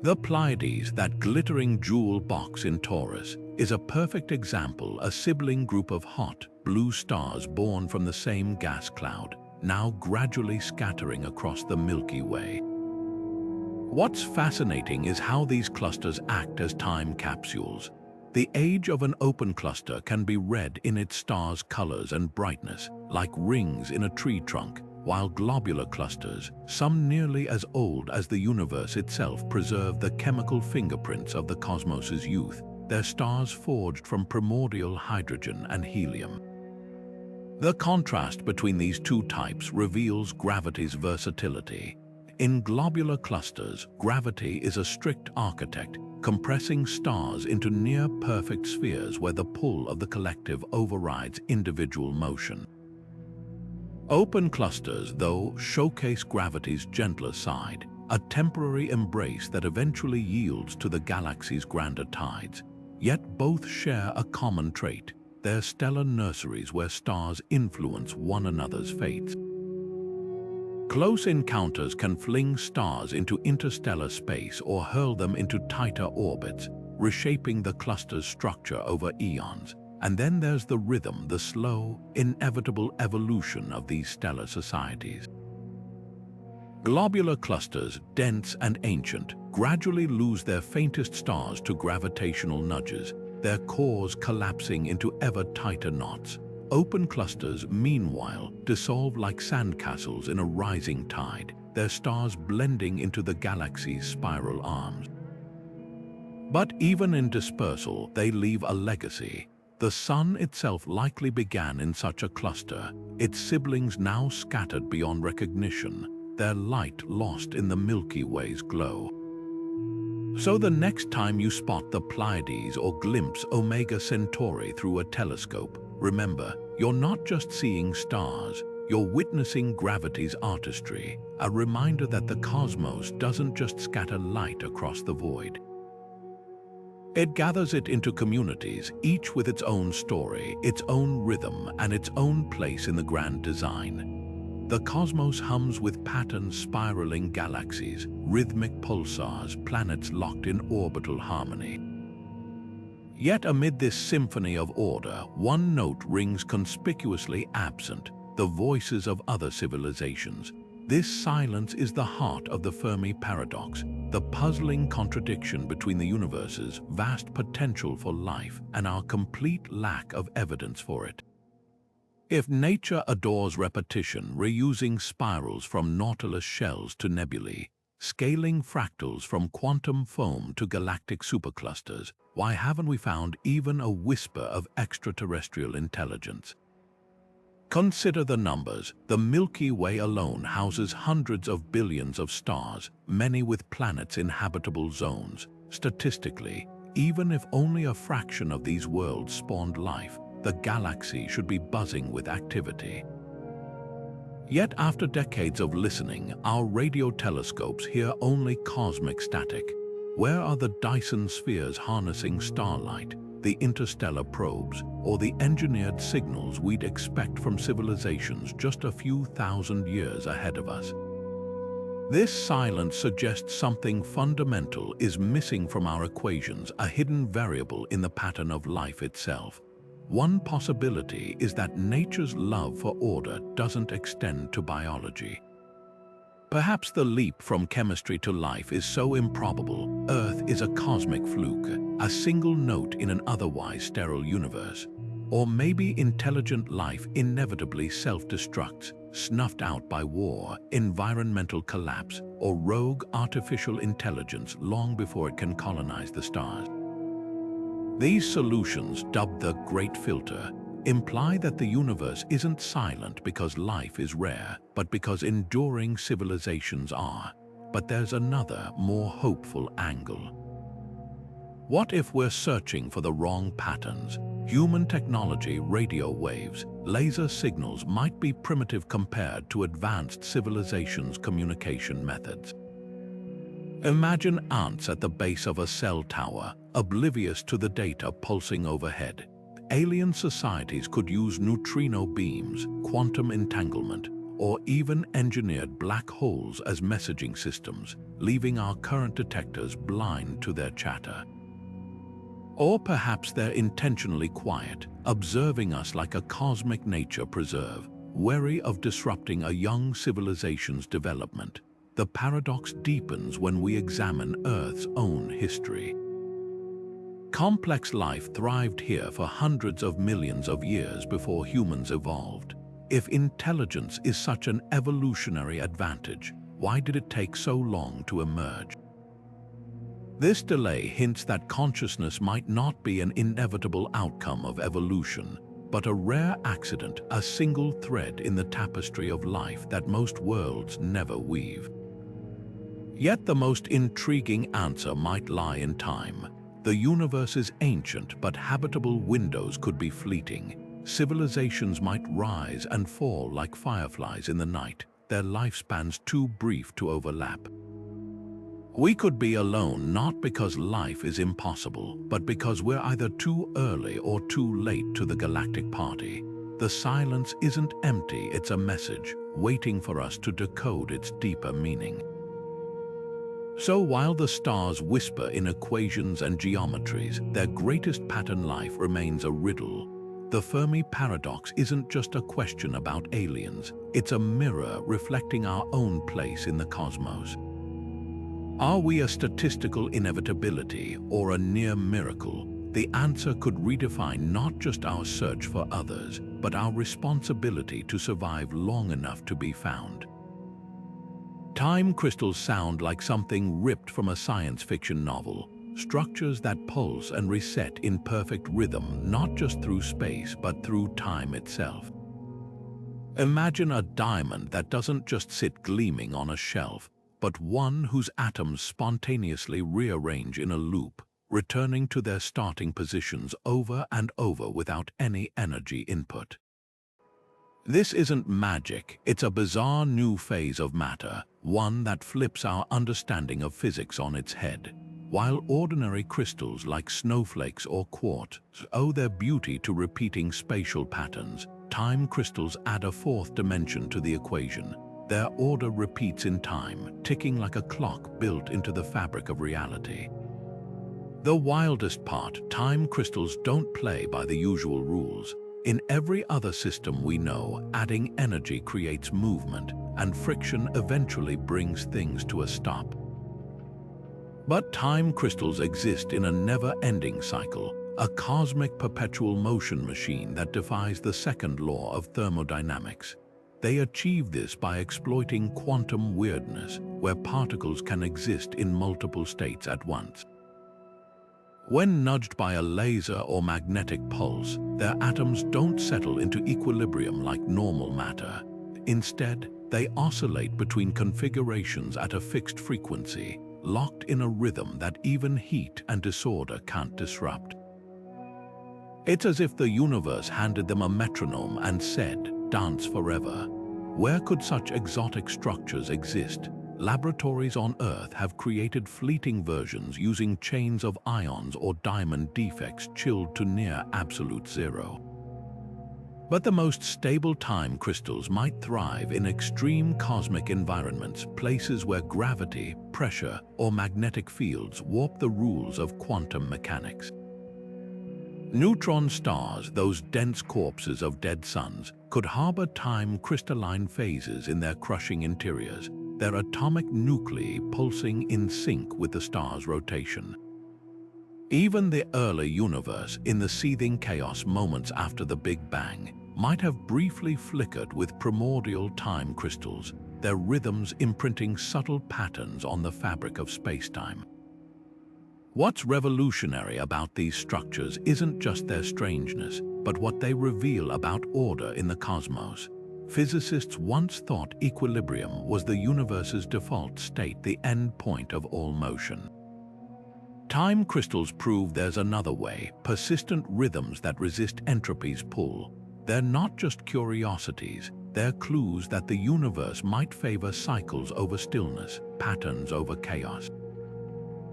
A: The Pleiades, that glittering jewel box in Taurus, is a perfect example, a sibling group of hot, blue stars born from the same gas cloud, now gradually scattering across the Milky Way. What's fascinating is how these clusters act as time capsules. The age of an open cluster can be read in its star's colors and brightness, like rings in a tree trunk, while globular clusters, some nearly as old as the universe itself, preserve the chemical fingerprints of the cosmos's youth, their stars forged from primordial hydrogen and helium. The contrast between these two types reveals gravity's versatility. In globular clusters, gravity is a strict architect, compressing stars into near-perfect spheres where the pull of the collective overrides individual motion. Open clusters, though, showcase gravity's gentler side, a temporary embrace that eventually yields to the galaxy's grander tides. Yet both share a common trait: they're stellar nurseries where stars influence one another's fates. Close encounters can fling stars into interstellar space or hurl them into tighter orbits, reshaping the cluster's structure over eons. And then there's the rhythm, the slow, inevitable evolution of these stellar societies. Globular clusters, dense and ancient, gradually lose their faintest stars to gravitational nudges, their cores collapsing into ever tighter knots. Open clusters, meanwhile, dissolve like sandcastles in a rising tide, their stars blending into the galaxy's spiral arms. But even in dispersal, they leave a legacy. The Sun itself likely began in such a cluster, its siblings now scattered beyond recognition, their light lost in the Milky Way's glow. So the next time you spot the Pleiades or glimpse Omega Centauri through a telescope, remember, you're not just seeing stars, you're witnessing gravity's artistry, a reminder that the cosmos doesn't just scatter light across the void. It gathers it into communities, each with its own story, its own rhythm, and its own place in the grand design. The cosmos hums with patterns spiraling galaxies, rhythmic pulsars, planets locked in orbital harmony. Yet amid this symphony of order, one note rings conspicuously absent: the voices of other civilizations. This silence is the heart of the Fermi Paradox, the puzzling contradiction between the universe's vast potential for life and our complete lack of evidence for it. If nature adores repetition, reusing spirals from nautilus shells to nebulae, scaling fractals from quantum foam to galactic superclusters, why haven't we found even a whisper of extraterrestrial intelligence? Consider the numbers. The Milky Way alone houses hundreds of billions of stars, many with planets in habitable zones. Statistically, even if only a fraction of these worlds spawned life, the galaxy should be buzzing with activity. Yet after decades of listening, our radio telescopes hear only cosmic static. Where are the Dyson spheres harnessing starlight, the interstellar probes, or the engineered signals we'd expect from civilizations just a few thousand years ahead of us? This silence suggests something fundamental is missing from our equations, a hidden variable in the pattern of life itself. One possibility is that nature's love for order doesn't extend to biology. Perhaps the leap from chemistry to life is so improbable, Earth is a cosmic fluke, a single note in an otherwise sterile universe. Or maybe intelligent life inevitably self-destructs, snuffed out by war, environmental collapse, or rogue artificial intelligence long before it can colonize the stars. These solutions, dubbed the Great Filter, imply that the universe isn't silent because life is rare, but because enduring civilizations are. But there's another, more hopeful angle. What if we're searching for the wrong patterns? Human technology, radio waves, laser signals might be primitive compared to advanced civilizations' communication methods. Imagine ants at the base of a cell tower, oblivious to the data pulsing overhead. Alien societies could use neutrino beams, quantum entanglement, or even engineered black holes as messaging systems, leaving our current detectors blind to their chatter. Or perhaps they're intentionally quiet, observing us like a cosmic nature preserve, wary of disrupting a young civilization's development. The paradox deepens when we examine Earth's own history. Complex life thrived here for hundreds of millions of years before humans evolved. If intelligence is such an evolutionary advantage, why did it take so long to emerge? This delay hints that consciousness might not be an inevitable outcome of evolution, but a rare accident, a single thread in the tapestry of life that most worlds never weave. Yet the most intriguing answer might lie in time. The universe is ancient, but habitable windows could be fleeting. Civilizations might rise and fall like fireflies in the night, their lifespans too brief to overlap. We could be alone not because life is impossible, but because we're either too early or too late to the galactic party. The silence isn't empty, it's a message, waiting for us to decode its deeper meaning. So while the stars whisper in equations and geometries, their greatest pattern life remains a riddle. The Fermi Paradox isn't just a question about aliens, it's a mirror reflecting our own place in the cosmos. Are we a statistical inevitability or a near miracle? The answer could redefine not just our search for others, but our responsibility to survive long enough to be found. Time crystals sound like something ripped from a science fiction novel, structures that pulse and reset in perfect rhythm, not just through space, but through time itself. Imagine a diamond that doesn't just sit gleaming on a shelf, but one whose atoms spontaneously rearrange in a loop, returning to their starting positions over and over without any energy input. This isn't magic, it's a bizarre new phase of matter, one that flips our understanding of physics on its head. While ordinary crystals like snowflakes or quartz owe their beauty to repeating spatial patterns, time crystals add a fourth dimension to the equation. Their order repeats in time, ticking like a clock built into the fabric of reality. The wildest part, time crystals don't play by the usual rules. In every other system we know, adding energy creates movement, and friction eventually brings things to a stop. But time crystals exist in a never-ending cycle, a cosmic perpetual motion machine that defies the second law of thermodynamics. They achieve this by exploiting quantum weirdness, where particles can exist in multiple states at once. When nudged by a laser or magnetic pulse, their atoms don't settle into equilibrium like normal matter. Instead, they oscillate between configurations at a fixed frequency, locked in a rhythm that even heat and disorder can't disrupt. It's as if the universe handed them a metronome and said, "Dance forever." Where could such exotic structures exist? Laboratories on Earth have created fleeting versions using chains of ions or diamond defects chilled to near absolute zero. But the most stable time crystals might thrive in extreme cosmic environments, places where gravity, pressure, or magnetic fields warp the rules of quantum mechanics. Neutron stars, those dense corpses of dead suns, could harbor time crystalline phases in their crushing interiors, their atomic nuclei pulsing in sync with the star's rotation. Even the early universe, in the seething chaos moments after the Big Bang, might have briefly flickered with primordial time crystals, their rhythms imprinting subtle patterns on the fabric of spacetime. What's revolutionary about these structures isn't just their strangeness, but what they reveal about order in the cosmos. Physicists once thought equilibrium was the universe's default state, the end point of all motion. Time crystals prove there's another way, persistent rhythms that resist entropy's pull. They're not just curiosities, they're clues that the universe might favor cycles over stillness, patterns over chaos.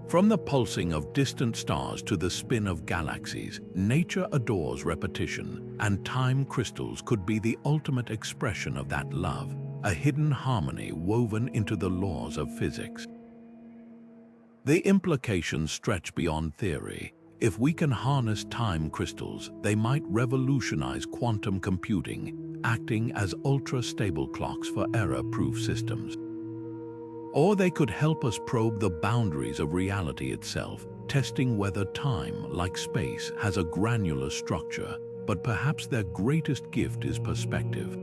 A: From the pulsing of distant stars to the spin of galaxies, nature adores repetition, and time crystals could be the ultimate expression of that love, a hidden harmony woven into the laws of physics. The implications stretch beyond theory. If we can harness time crystals, they might revolutionize quantum computing, acting as ultra-stable clocks for error-proof systems. Or they could help us probe the boundaries of reality itself, testing whether time, like space, has a granular structure, but perhaps their greatest gift is perspective.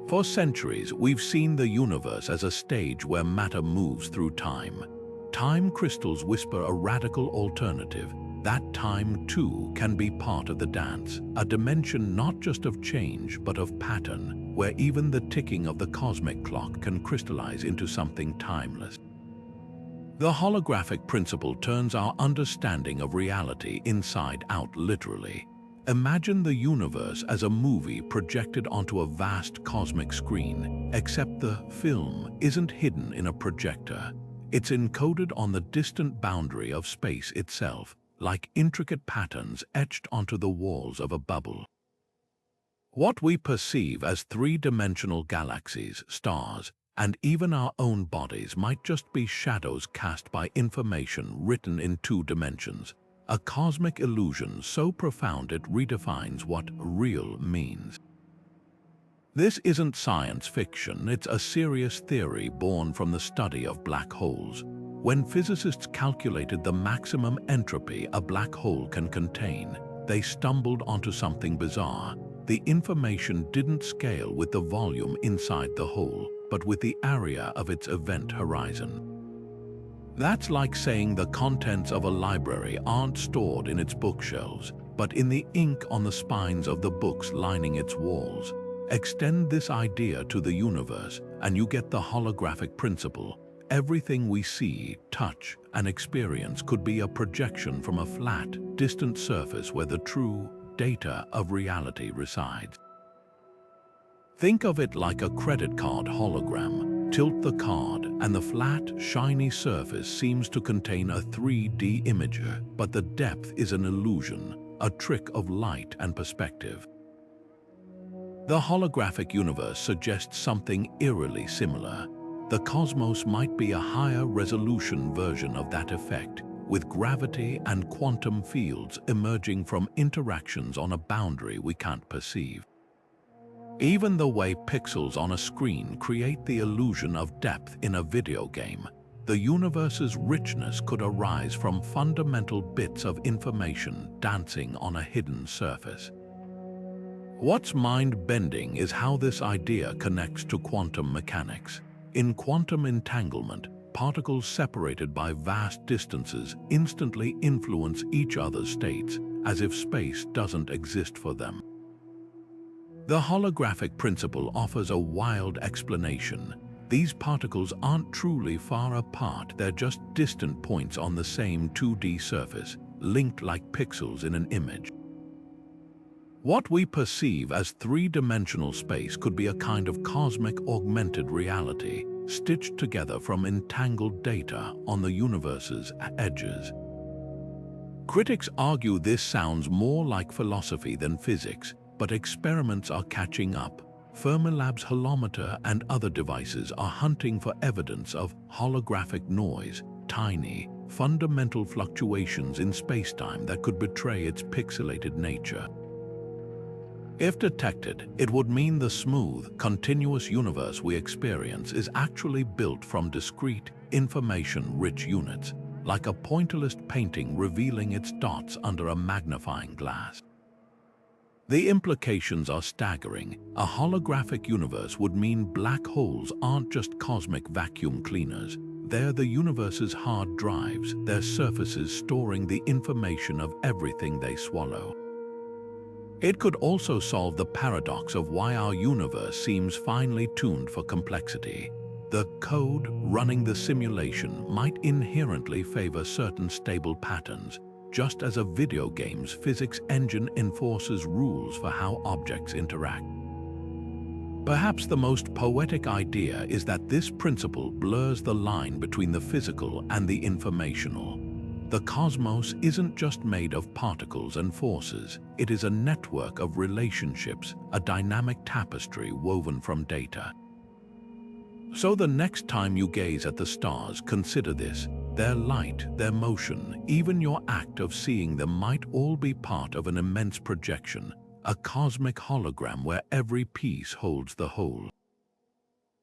A: For centuries, we've seen the universe as a stage where matter moves through time. Time crystals whisper a radical alternative, that time too can be part of the dance, a dimension not just of change but of pattern, where even the ticking of the cosmic clock can crystallize into something timeless. The holographic principle turns our understanding of reality inside out literally. Imagine the universe as a movie projected onto a vast cosmic screen, except the film isn't hidden in a projector. It's encoded on the distant boundary of space itself, like intricate patterns etched onto the walls of a bubble. What we perceive as three-dimensional galaxies, stars, and even our own bodies might just be shadows cast by information written in 2 dimensions, a cosmic illusion so profound it redefines what real means. This isn't science fiction, it's a serious theory born from the study of black holes. When physicists calculated the maximum entropy a black hole can contain, they stumbled onto something bizarre. The information didn't scale with the volume inside the hole, but with the area of its event horizon. That's like saying the contents of a library aren't stored in its bookshelves, but in the ink on the spines of the books lining its walls. Extend this idea to the universe, and you get the holographic principle. Everything we see, touch, and experience could be a projection from a flat, distant surface where the true data of reality resides. Think of it like a credit card hologram. Tilt the card, and the flat, shiny surface seems to contain a 3D image, but the depth is an illusion, a trick of light and perspective. The holographic universe suggests something eerily similar. The cosmos might be a higher resolution version of that effect, with gravity and quantum fields emerging from interactions on a boundary we can't perceive. Even the way pixels on a screen create the illusion of depth in a video game, the universe's richness could arise from fundamental bits of information dancing on a hidden surface. What's mind-bending is how this idea connects to quantum mechanics. In quantum entanglement, particles separated by vast distances instantly influence each other's states, as if space doesn't exist for them. The holographic principle offers a wild explanation. These particles aren't truly far apart, they're just distant points on the same 2D surface, linked like pixels in an image. What we perceive as three-dimensional space could be a kind of cosmic augmented reality, stitched together from entangled data on the universe's edges. Critics argue this sounds more like philosophy than physics, but experiments are catching up. Fermilab's holometer and other devices are hunting for evidence of holographic noise, tiny, fundamental fluctuations in spacetime that could betray its pixelated nature. If detected, it would mean the smooth, continuous universe we experience is actually built from discrete, information-rich units, like a pointillist painting revealing its dots under a magnifying glass. The implications are staggering. A holographic universe would mean black holes aren't just cosmic vacuum cleaners. They're the universe's hard drives, their surfaces storing the information of everything they swallow. It could also solve the paradox of why our universe seems finely tuned for complexity. The code running the simulation might inherently favor certain stable patterns, just as a video game's physics engine enforces rules for how objects interact. Perhaps the most poetic idea is that this principle blurs the line between the physical and the informational. The cosmos isn't just made of particles and forces, it is a network of relationships, a dynamic tapestry woven from data. So the next time you gaze at the stars, consider this. Their light, their motion, even your act of seeing them might all be part of an immense projection, a cosmic hologram where every piece holds the whole.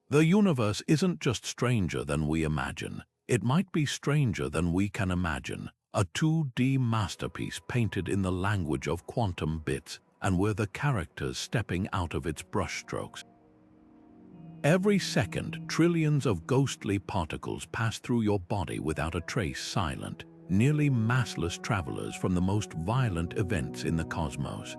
A: The universe isn't just stranger than we imagine, it might be stranger than we can imagine, a 2D masterpiece painted in the language of quantum bits and with the characters stepping out of its brushstrokes. Every second, trillions of ghostly particles pass through your body without a trace, silent, nearly massless travelers from the most violent events in the cosmos.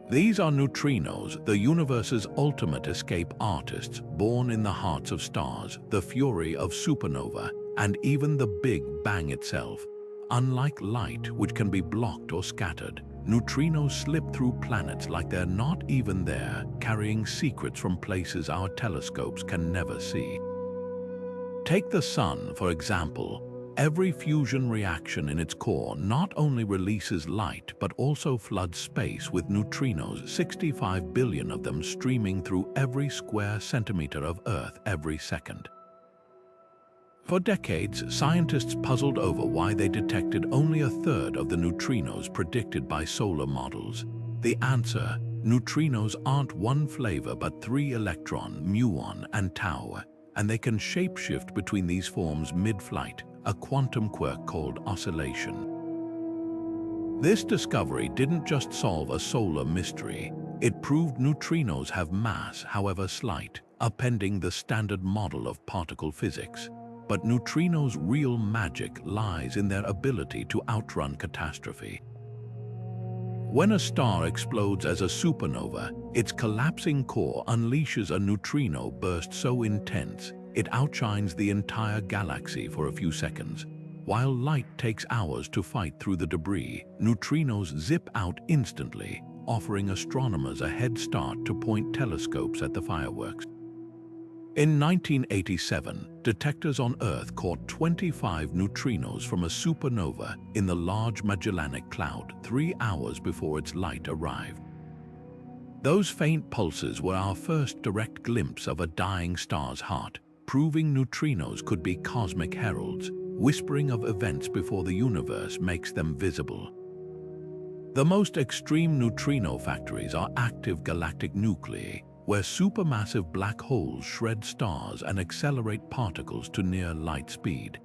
A: These are neutrinos, the universe's ultimate escape artists, born in the hearts of stars, the fury of supernovae, and even the Big Bang itself. Unlike light, which can be blocked or scattered, neutrinos slip through planets like they're not even there, carrying secrets from places our telescopes can never see. Take the Sun, for example. Every fusion reaction in its core not only releases light but also floods space with neutrinos, 65 billion of them streaming through every square centimeter of Earth every second. For decades, scientists puzzled over why they detected only a third of the neutrinos predicted by solar models. The answer: neutrinos aren't one flavor but 3 electron, muon, and tau, and they can shapeshift between these forms mid-flight, a quantum quirk called oscillation. This discovery didn't just solve a solar mystery, it proved neutrinos have mass, however slight, upending the standard model of particle physics. But neutrinos' real magic lies in their ability to outrun catastrophe. When a star explodes as a supernova, its collapsing core unleashes a neutrino burst so intense it outshines the entire galaxy for a few seconds. While light takes hours to fight through the debris, neutrinos zip out instantly, offering astronomers a head start to point telescopes at the fireworks. In 1987, detectors on Earth caught 25 neutrinos from a supernova in the Large Magellanic Cloud 3 hours before its light arrived. Those faint pulses were our first direct glimpse of a dying star's heart, proving neutrinos could be cosmic heralds, whispering of events before the universe makes them visible. The most extreme neutrino factories are active galactic nuclei, where supermassive black holes shred stars and accelerate particles to near light speed.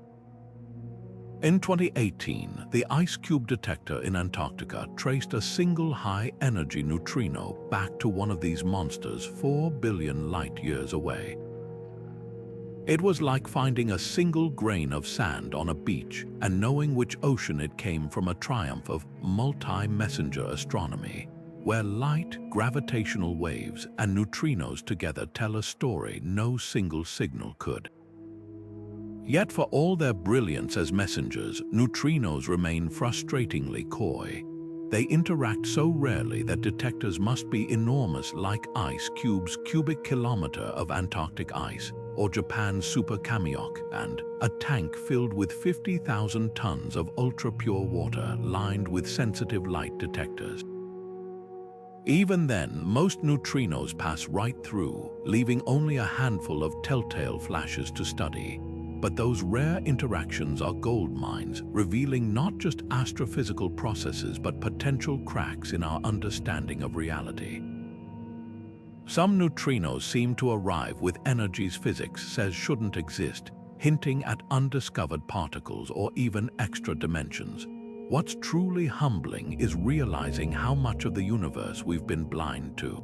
A: In 2018, the Ice Cube detector in Antarctica traced a single high-energy neutrino back to one of these monsters 4 billion light-years away. It was like finding a single grain of sand on a beach and knowing which ocean it came from, a triumph of multi-messenger astronomy, where light, gravitational waves, and neutrinos together tell a story no single signal could. Yet for all their brilliance as messengers, neutrinos remain frustratingly coy. They interact so rarely that detectors must be enormous, like Ice Cube's cubic kilometer of Antarctic ice, or Japan's Super Kamiok, and a tank filled with 50,000 tons of ultra-pure water lined with sensitive light detectors. Even then, most neutrinos pass right through, leaving only a handful of telltale flashes to study. But those rare interactions are gold mines, revealing not just astrophysical processes but potential cracks in our understanding of reality. Some neutrinos seem to arrive with energies physics says shouldn't exist, hinting at undiscovered particles or even extra dimensions. What's truly humbling is realizing how much of the universe we've been blind to.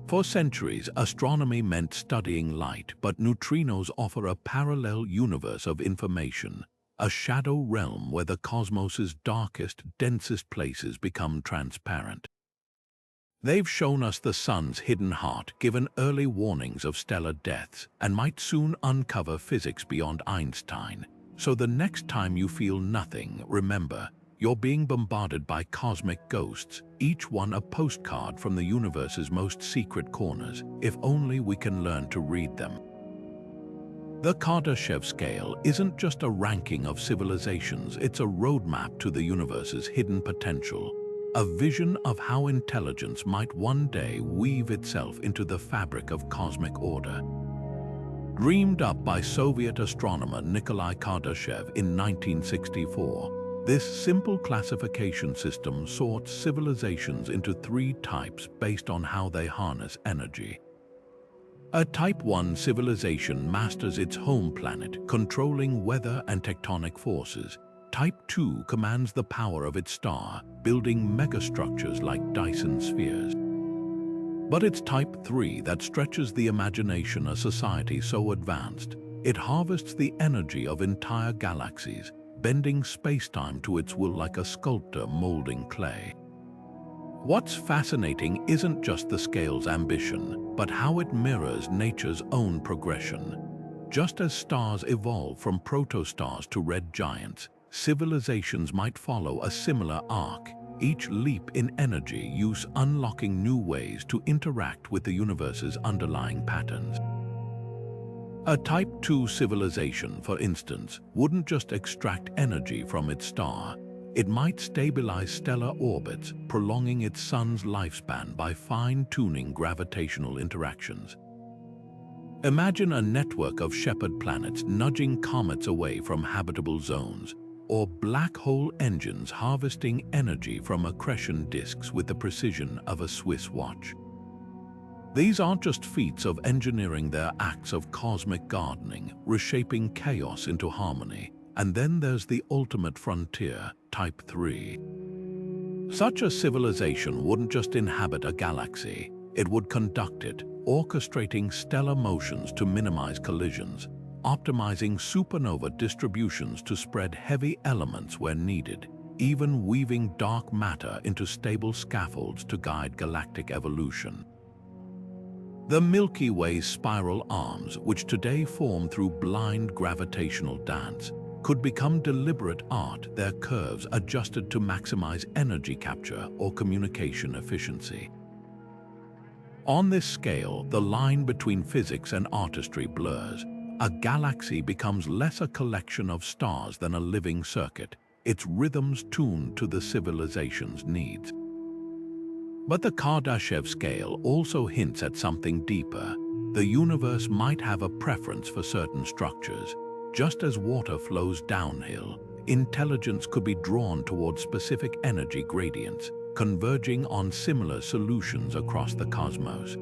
A: For centuries, astronomy meant studying light, but neutrinos offer a parallel universe of information, a shadow realm where the cosmos's darkest, densest places become transparent. They've shown us the sun's hidden heart, given early warnings of stellar deaths, and might soon uncover physics beyond Einstein. So the next time you feel nothing, remember, you're being bombarded by cosmic ghosts, each one a postcard from the universe's most secret corners, if only we can learn to read them. The Kardashev scale isn't just a ranking of civilizations, it's a roadmap to the universe's hidden potential, a vision of how intelligence might one day weave itself into the fabric of cosmic order. Dreamed up by Soviet astronomer Nikolai Kardashev in 1964, this simple classification system sorts civilizations into 3 types based on how they harness energy. A Type 1 civilization masters its home planet, controlling weather and tectonic forces. Type 2 commands the power of its star, building megastructures like Dyson spheres. But it's Type 3 that stretches the imagination, a society so advanced, it harvests the energy of entire galaxies, bending space-time to its will like a sculptor molding clay. What's fascinating isn't just the scale's ambition, but how it mirrors nature's own progression. Just as stars evolve from protostars to red giants, civilizations might follow a similar arc, each leap in energy use unlocking new ways to interact with the universe's underlying patterns. A Type 2 civilization, for instance, wouldn't just extract energy from its star. It might stabilize stellar orbits, prolonging its sun's lifespan by fine-tuning gravitational interactions. Imagine a network of shepherd planets nudging comets away from habitable zones, or black hole engines harvesting energy from accretion disks with the precision of a Swiss watch. These aren't just feats of engineering, they're acts of cosmic gardening, reshaping chaos into harmony. And then there's the ultimate frontier, Type 3. Such a civilization wouldn't just inhabit a galaxy, it would conduct it, orchestrating stellar motions to minimize collisions, optimizing supernova distributions to spread heavy elements where needed, even weaving dark matter into stable scaffolds to guide galactic evolution. The Milky Way's spiral arms, which today form through blind gravitational dance, could become deliberate art, their curves adjusted to maximize energy capture or communication efficiency. On this scale, the line between physics and artistry blurs. A galaxy becomes less a collection of stars than a living circuit, its rhythms tuned to the civilization's needs. But the Kardashev scale also hints at something deeper. The universe might have a preference for certain structures. Just as water flows downhill, intelligence could be drawn toward specific energy gradients, converging on similar solutions across the cosmos.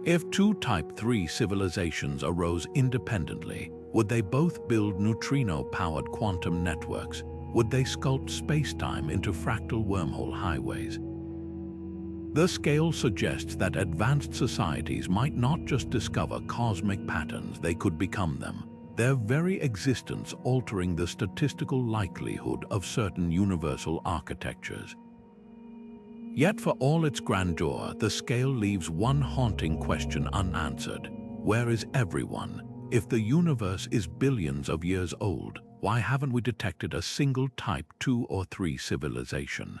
A: If two Type 3 civilizations arose independently, would they both build neutrino-powered quantum networks? Would they sculpt space-time into fractal wormhole highways? The scale suggests that advanced societies might not just discover cosmic patterns, they could become them, their very existence altering the statistical likelihood of certain universal architectures. Yet for all its grandeur, the scale leaves one haunting question unanswered. Where is everyone? If the universe is billions of years old, why haven't we detected a single Type 2 or 3 civilization?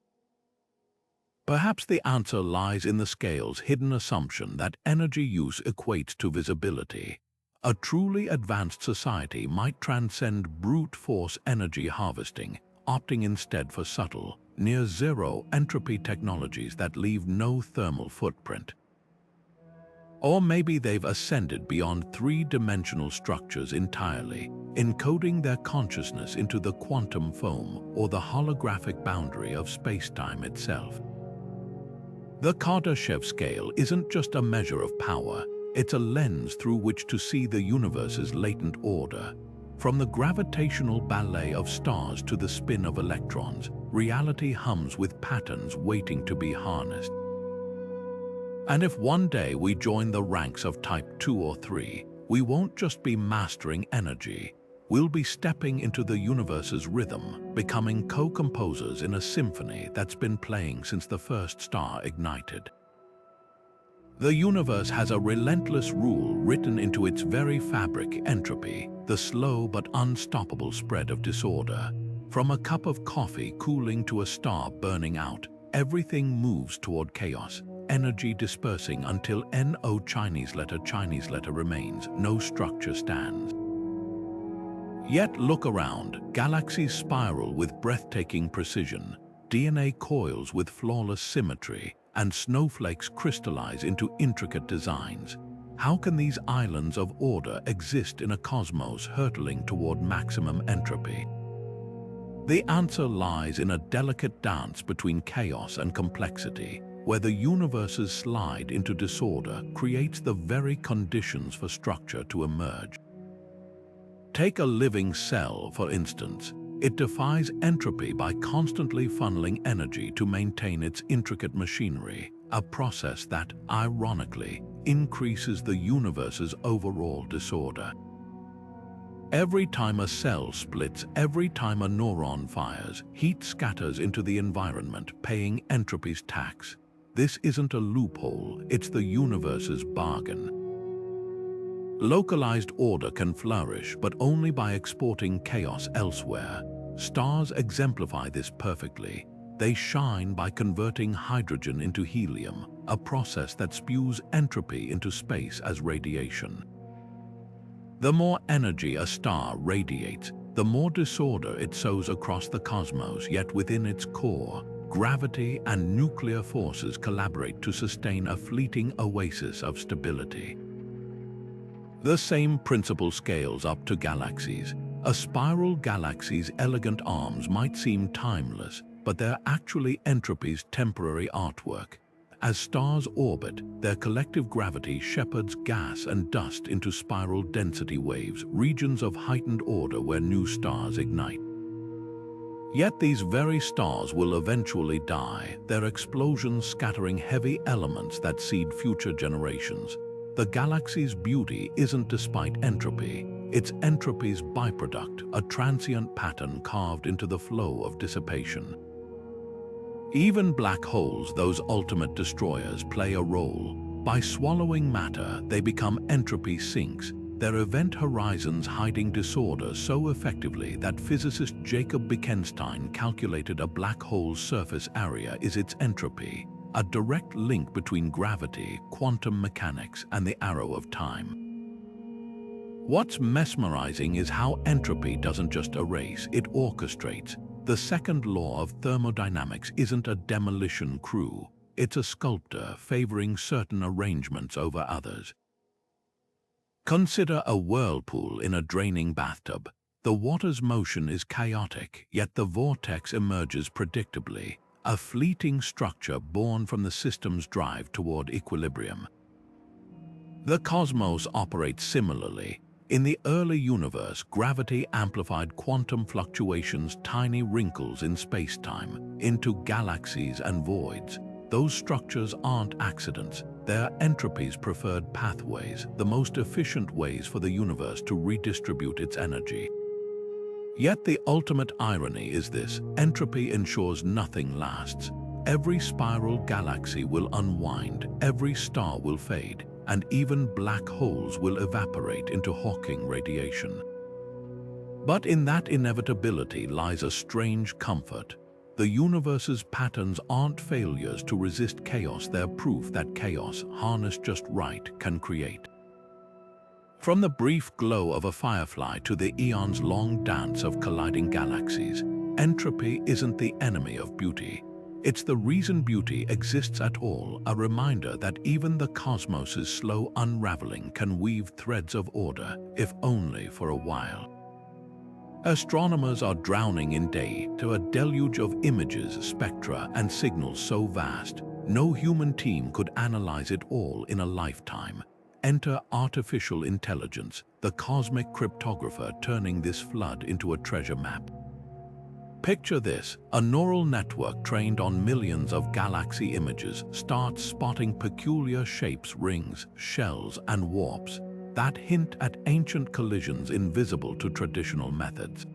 A: Perhaps the answer lies in the scale's hidden assumption that energy use equates to visibility. A truly advanced society might transcend brute force energy harvesting, opting instead for subtle, near-zero entropy technologies that leave no thermal footprint. Or maybe they've ascended beyond three-dimensional structures entirely, encoding their consciousness into the quantum foam or the holographic boundary of space-time itself. The Kardashev scale isn't just a measure of power, it's a lens through which to see the universe's latent order. From the gravitational ballet of stars to the spin of electrons, reality hums with patterns waiting to be harnessed. And if one day we join the ranks of Type 2 or 3, we won't just be mastering energy, we'll be stepping into the universe's rhythm, becoming co-composers in a symphony that's been playing since the first star ignited. The universe has a relentless rule written into its very fabric: entropy, the slow but unstoppable spread of disorder. From a cup of coffee cooling to a star burning out, everything moves toward chaos, energy dispersing until no Chinese letter remains, no structure stands. Yet look around, galaxies spiral with breathtaking precision, DNA coils with flawless symmetry, and snowflakes crystallize into intricate designs. How can these islands of order exist in a cosmos hurtling toward maximum entropy? The answer lies in a delicate dance between chaos and complexity, where the universe's slide into disorder creates the very conditions for structure to emerge. Take a living cell, for instance. It defies entropy by constantly funneling energy to maintain its intricate machinery, a process that, ironically, increases the universe's overall disorder. Every time a cell splits, every time a neuron fires, heat scatters into the environment, paying entropy's tax. This isn't a loophole, it's the universe's bargain. Localized order can flourish, but only by exporting chaos elsewhere. Stars exemplify this perfectly. They shine by converting hydrogen into helium, a process that spews entropy into space as radiation. The more energy a star radiates, the more disorder it sows across the cosmos, yet within its core, gravity and nuclear forces collaborate to sustain a fleeting oasis of stability. The same principle scales up to galaxies. A spiral galaxy's elegant arms might seem timeless, but they're actually entropy's temporary artwork. As stars orbit, their collective gravity shepherds gas and dust into spiral density waves, regions of heightened order where new stars ignite. Yet these very stars will eventually die, their explosions scattering heavy elements that seed future generations. The galaxy's beauty isn't despite entropy, it's entropy's byproduct, a transient pattern carved into the flow of dissipation. Even black holes, those ultimate destroyers, play a role. By swallowing matter, they become entropy sinks, their event horizons hiding disorder so effectively that physicist Jacob Bekenstein calculated a black hole's surface area is its entropy, a direct link between gravity, quantum mechanics, and the arrow of time. What's mesmerizing is how entropy doesn't just erase, it orchestrates. The second law of thermodynamics isn't a demolition crew, it's a sculptor favoring certain arrangements over others. Consider a whirlpool in a draining bathtub. The water's motion is chaotic, yet the vortex emerges predictably, a fleeting structure born from the system's drive toward equilibrium. The cosmos operates similarly. In the early universe, gravity amplified quantum fluctuations, tiny wrinkles in space-time, into galaxies and voids. Those structures aren't accidents, they're entropy's preferred pathways, the most efficient ways for the universe to redistribute its energy. Yet the ultimate irony is this: entropy ensures nothing lasts. Every spiral galaxy will unwind, every star will fade, and even black holes will evaporate into Hawking radiation. But in that inevitability lies a strange comfort. The universe's patterns aren't failures to resist chaos, they're proof that chaos, harnessed just right, can create. From the brief glow of a firefly to the eons-long dance of colliding galaxies, entropy isn't the enemy of beauty. It's the reason beauty exists at all, a reminder that even the cosmos's slow unraveling can weave threads of order, if only for a while. Astronomers are drowning in data, a deluge of images, spectra, and signals so vast, no human team could analyze it all in a lifetime. Enter artificial intelligence, the cosmic cryptographer turning this flood into a treasure map. Picture this: a neural network trained on millions of galaxy images starts spotting peculiar shapes, rings, shells, and warps that hint at ancient collisions invisible to traditional methods.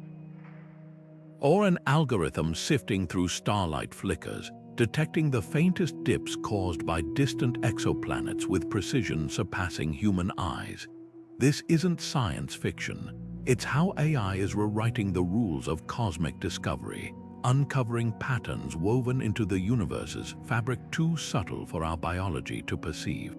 A: Or an algorithm sifting through starlight flickers, detecting the faintest dips caused by distant exoplanets with precision surpassing human eyes. This isn't science fiction. It's how AI is rewriting the rules of cosmic discovery, uncovering patterns woven into the universe's fabric too subtle for our biology to perceive.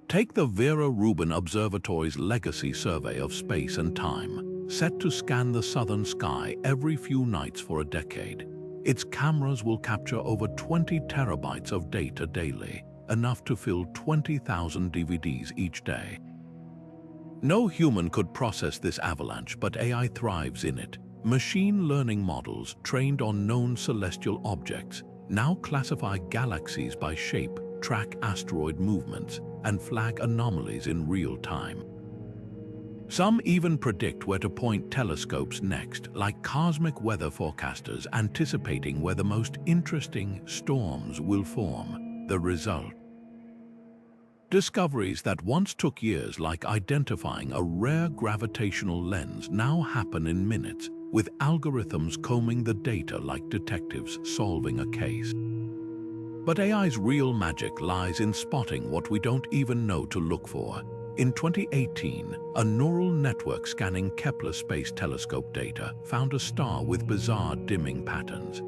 A: Take the Vera Rubin Observatory's legacy survey of space and time, set to scan the southern sky every few nights for a decade. Its cameras will capture over 20 terabytes of data daily, enough to fill 20,000 DVDs each day. No human could process this avalanche, but AI thrives in it. Machine learning models trained on known celestial objects now classify galaxies by shape, track asteroid movements, and flag anomalies in real time. Some even predict where to point telescopes next, like cosmic weather forecasters anticipating where the most interesting storms will form. The result: discoveries that once took years, like identifying a rare gravitational lens, now happen in minutes, with algorithms combing the data like detectives solving a case. But AI's real magic lies in spotting what we don't even know to look for. In 2018, a neural network scanning Kepler Space Telescope data found a star with bizarre dimming patterns.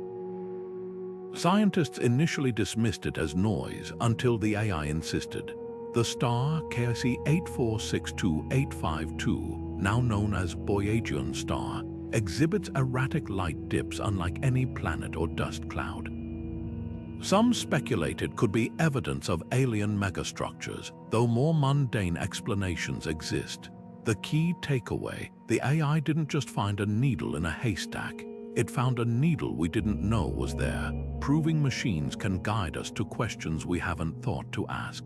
A: Scientists initially dismissed it as noise until the AI insisted. The star KIC 8462852, now known as Boyajian star, exhibits erratic light dips unlike any planet or dust cloud. Some speculate it could be evidence of alien megastructures, though more mundane explanations exist. The key takeaway: the AI didn't just find a needle in a haystack. It found a needle we didn't know was there, proving machines can guide us to questions we haven't thought to ask.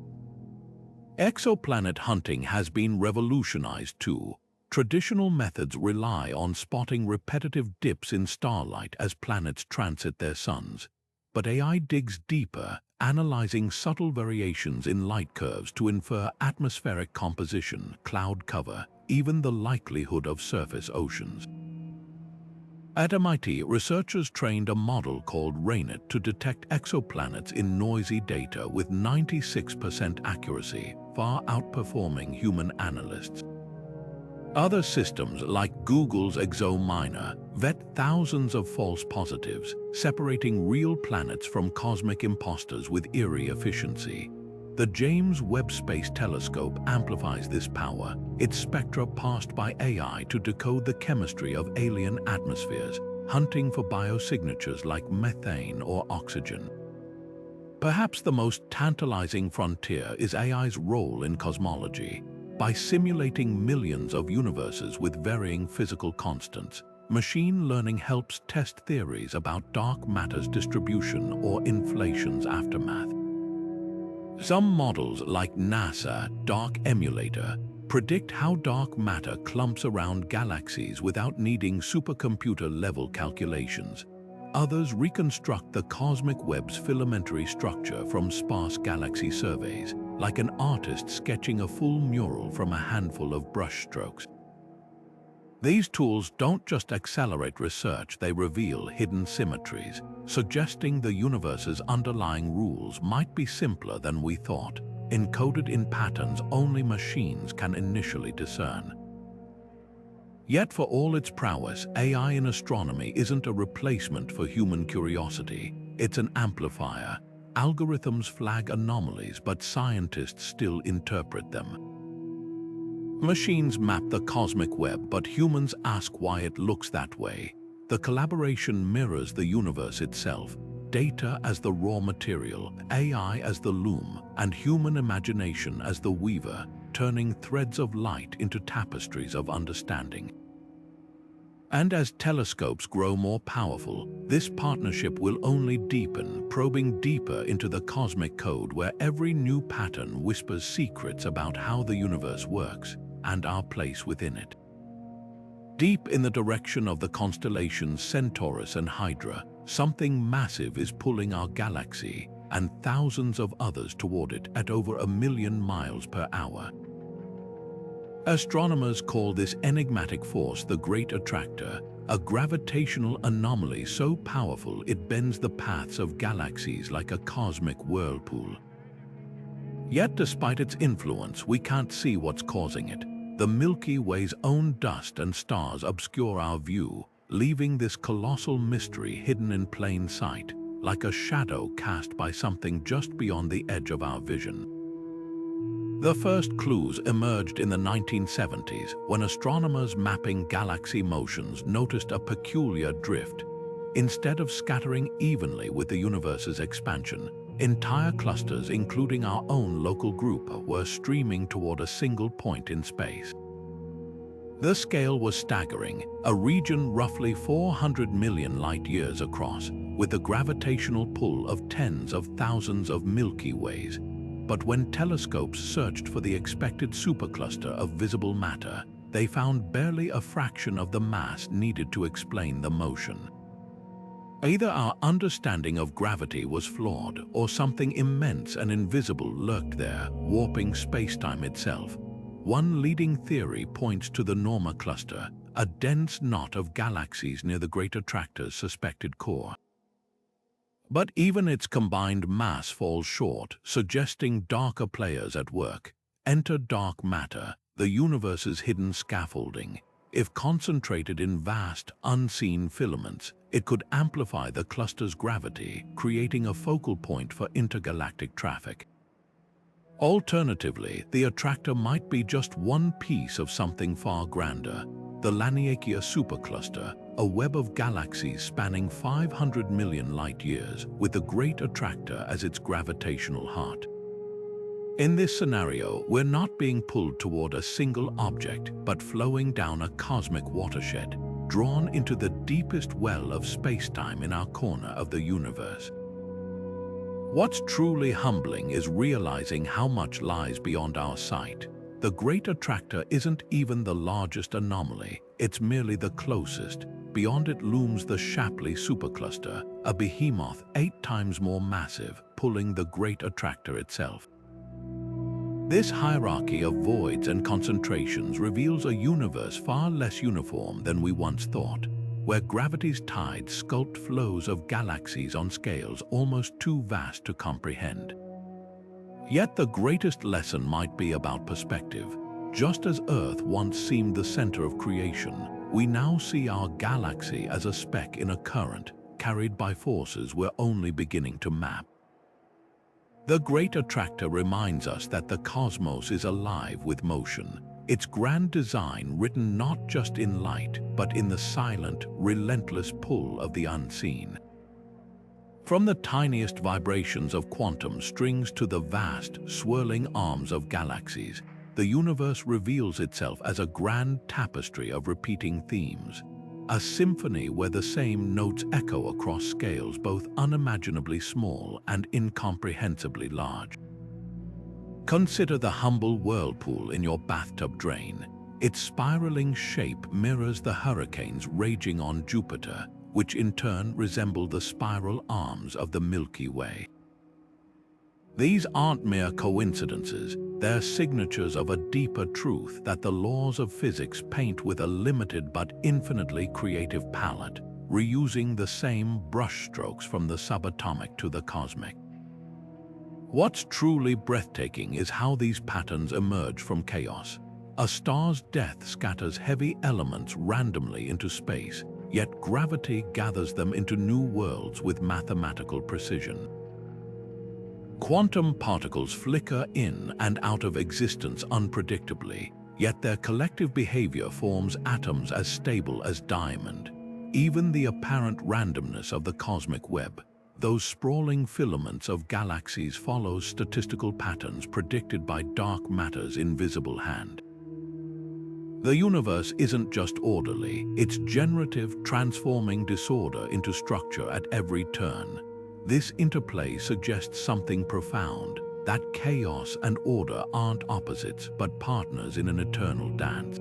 A: Exoplanet hunting has been revolutionized too. Traditional methods rely on spotting repetitive dips in starlight as planets transit their suns. But AI digs deeper, analyzing subtle variations in light curves to infer atmospheric composition, cloud cover, even the likelihood of surface oceans. At MIT, researchers trained a model called RAINIT to detect exoplanets in noisy data with 96% accuracy, far outperforming human analysts. Other systems, like Google's ExoMiner, vet thousands of false positives, separating real planets from cosmic imposters with eerie efficiency. The James Webb Space Telescope amplifies this power, its spectra parsed by AI to decode the chemistry of alien atmospheres, hunting for biosignatures like methane or oxygen. Perhaps the most tantalizing frontier is AI's role in cosmology. By simulating millions of universes with varying physical constants, machine learning helps test theories about dark matter's distribution or inflation's aftermath. Some models, like NASA Dark Emulator, predict how dark matter clumps around galaxies without needing supercomputer-level calculations. Others reconstruct the cosmic web's filamentary structure from sparse galaxy surveys, like an artist sketching a full mural from a handful of brushstrokes. These tools don't just accelerate research, they reveal hidden symmetries, suggesting the universe's underlying rules might be simpler than we thought, encoded in patterns only machines can initially discern. Yet for all its prowess, AI in astronomy isn't a replacement for human curiosity. It's an amplifier. Algorithms flag anomalies, but scientists still interpret them. Machines map the cosmic web, but humans ask why it looks that way. The collaboration mirrors the universe itself, data as the raw material, AI as the loom, and human imagination as the weaver, turning threads of light into tapestries of understanding. And as telescopes grow more powerful, this partnership will only deepen, probing deeper into the cosmic code where every new pattern whispers secrets about how the universe works and our place within it. Deep in the direction of the constellations Centaurus and Hydra, something massive is pulling our galaxy and thousands of others toward it at over 1 million miles per hour. Astronomers call this enigmatic force the Great Attractor, a gravitational anomaly so powerful it bends the paths of galaxies like a cosmic whirlpool. Yet despite its influence, we can't see what's causing it. The Milky Way's own dust and stars obscure our view, leaving this colossal mystery hidden in plain sight, like a shadow cast by something just beyond the edge of our vision. The first clues emerged in the 1970s when astronomers mapping galaxy motions noticed a peculiar drift. Instead of scattering evenly with the universe's expansion, entire clusters, including our own local group, were streaming toward a single point in space. The scale was staggering, a region roughly 400 million light-years across, with the gravitational pull of tens of thousands of Milky Ways. But when telescopes searched for the expected supercluster of visible matter, they found barely a fraction of the mass needed to explain the motion. Either our understanding of gravity was flawed, or something immense and invisible lurked there, warping spacetime itself. One leading theory points to the Norma cluster, a dense knot of galaxies near the Great Attractor's suspected core. But even its combined mass falls short, suggesting darker players at work. Enter dark matter, the universe's hidden scaffolding. If concentrated in vast, unseen filaments, it could amplify the cluster's gravity, creating a focal point for intergalactic traffic. Alternatively, the attractor might be just one piece of something far grander, the Laniakea supercluster, a web of galaxies spanning 500 million light-years, with the Great Attractor as its gravitational heart. In this scenario, we're not being pulled toward a single object, but flowing down a cosmic watershed, drawn into the deepest well of space-time in our corner of the universe. What's truly humbling is realizing how much lies beyond our sight. The Great Attractor isn't even the largest anomaly, it's merely the closest. Beyond it looms the Shapley supercluster, a behemoth 8 times more massive, pulling the Great Attractor itself. This hierarchy of voids and concentrations reveals a universe far less uniform than we once thought, where gravity's tides sculpt flows of galaxies on scales almost too vast to comprehend. Yet the greatest lesson might be about perspective. Just as Earth once seemed the center of creation, we now see our galaxy as a speck in a current, carried by forces we're only beginning to map. The Great Attractor reminds us that the cosmos is alive with motion, its grand design written not just in light, but in the silent, relentless pull of the unseen. From the tiniest vibrations of quantum strings to the vast, swirling arms of galaxies, the universe reveals itself as a grand tapestry of repeating themes, a symphony where the same notes echo across scales both unimaginably small and incomprehensibly large. Consider the humble whirlpool in your bathtub drain. Its spiraling shape mirrors the hurricanes raging on Jupiter, which in turn resemble the spiral arms of the Milky Way. These aren't mere coincidences, they're signatures of a deeper truth that the laws of physics paint with a limited but infinitely creative palette, reusing the same brushstrokes from the subatomic to the cosmic. What's truly breathtaking is how these patterns emerge from chaos. A star's death scatters heavy elements randomly into space, yet gravity gathers them into new worlds with mathematical precision. Quantum particles flicker in and out of existence unpredictably, yet their collective behavior forms atoms as stable as diamond. Even the apparent randomness of the cosmic web, those sprawling filaments of galaxies, follows statistical patterns predicted by dark matter's invisible hand. The universe isn't just orderly, it's generative, transforming disorder into structure at every turn. This interplay suggests something profound, that chaos and order aren't opposites but partners in an eternal dance.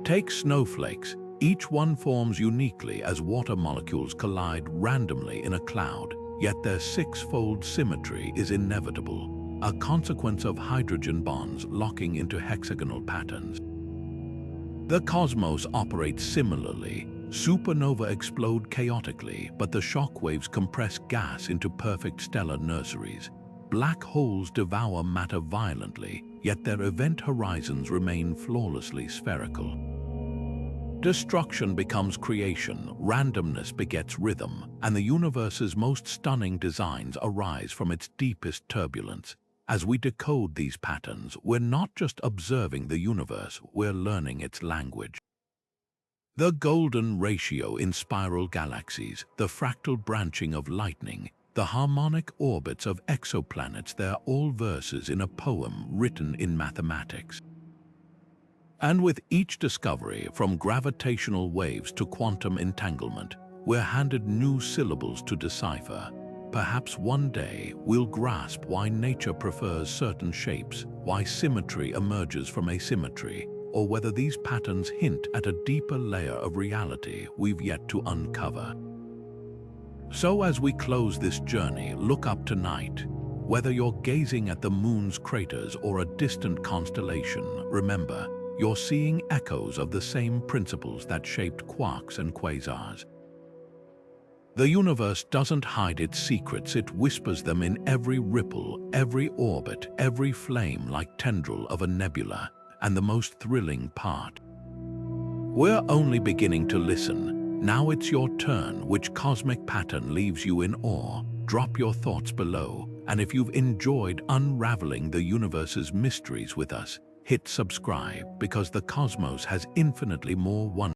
A: Take snowflakes. Each one forms uniquely as water molecules collide randomly in a cloud, yet their six-fold symmetry is inevitable, a consequence of hydrogen bonds locking into hexagonal patterns. The cosmos operates similarly. Supernova explode chaotically, but the shockwaves compress gas into perfect stellar nurseries. Black holes devour matter violently, yet their event horizons remain flawlessly spherical. Destruction becomes creation, randomness begets rhythm, and the universe's most stunning designs arise from its deepest turbulence. As we decode these patterns, we're not just observing the universe, we're learning its language. The golden ratio in spiral galaxies, the fractal branching of lightning, the harmonic orbits of exoplanets, they're all verses in a poem written in mathematics. And with each discovery, from gravitational waves to quantum entanglement, we're handed new syllables to decipher. Perhaps one day we'll grasp why nature prefers certain shapes, why symmetry emerges from asymmetry, or whether these patterns hint at a deeper layer of reality we've yet to uncover. So as we close this journey, look up tonight. Whether you're gazing at the moon's craters or a distant constellation, remember, you're seeing echoes of the same principles that shaped quarks and quasars. The universe doesn't hide its secrets, it whispers them in every ripple, every orbit, every flame-like tendril of a nebula. And the most thrilling part: we're only beginning to listen. Now it's your turn. Which cosmic pattern leaves you in awe? Drop your thoughts below. And if you've enjoyed unraveling the universe's mysteries with us, hit subscribe, because the cosmos has infinitely more wonder.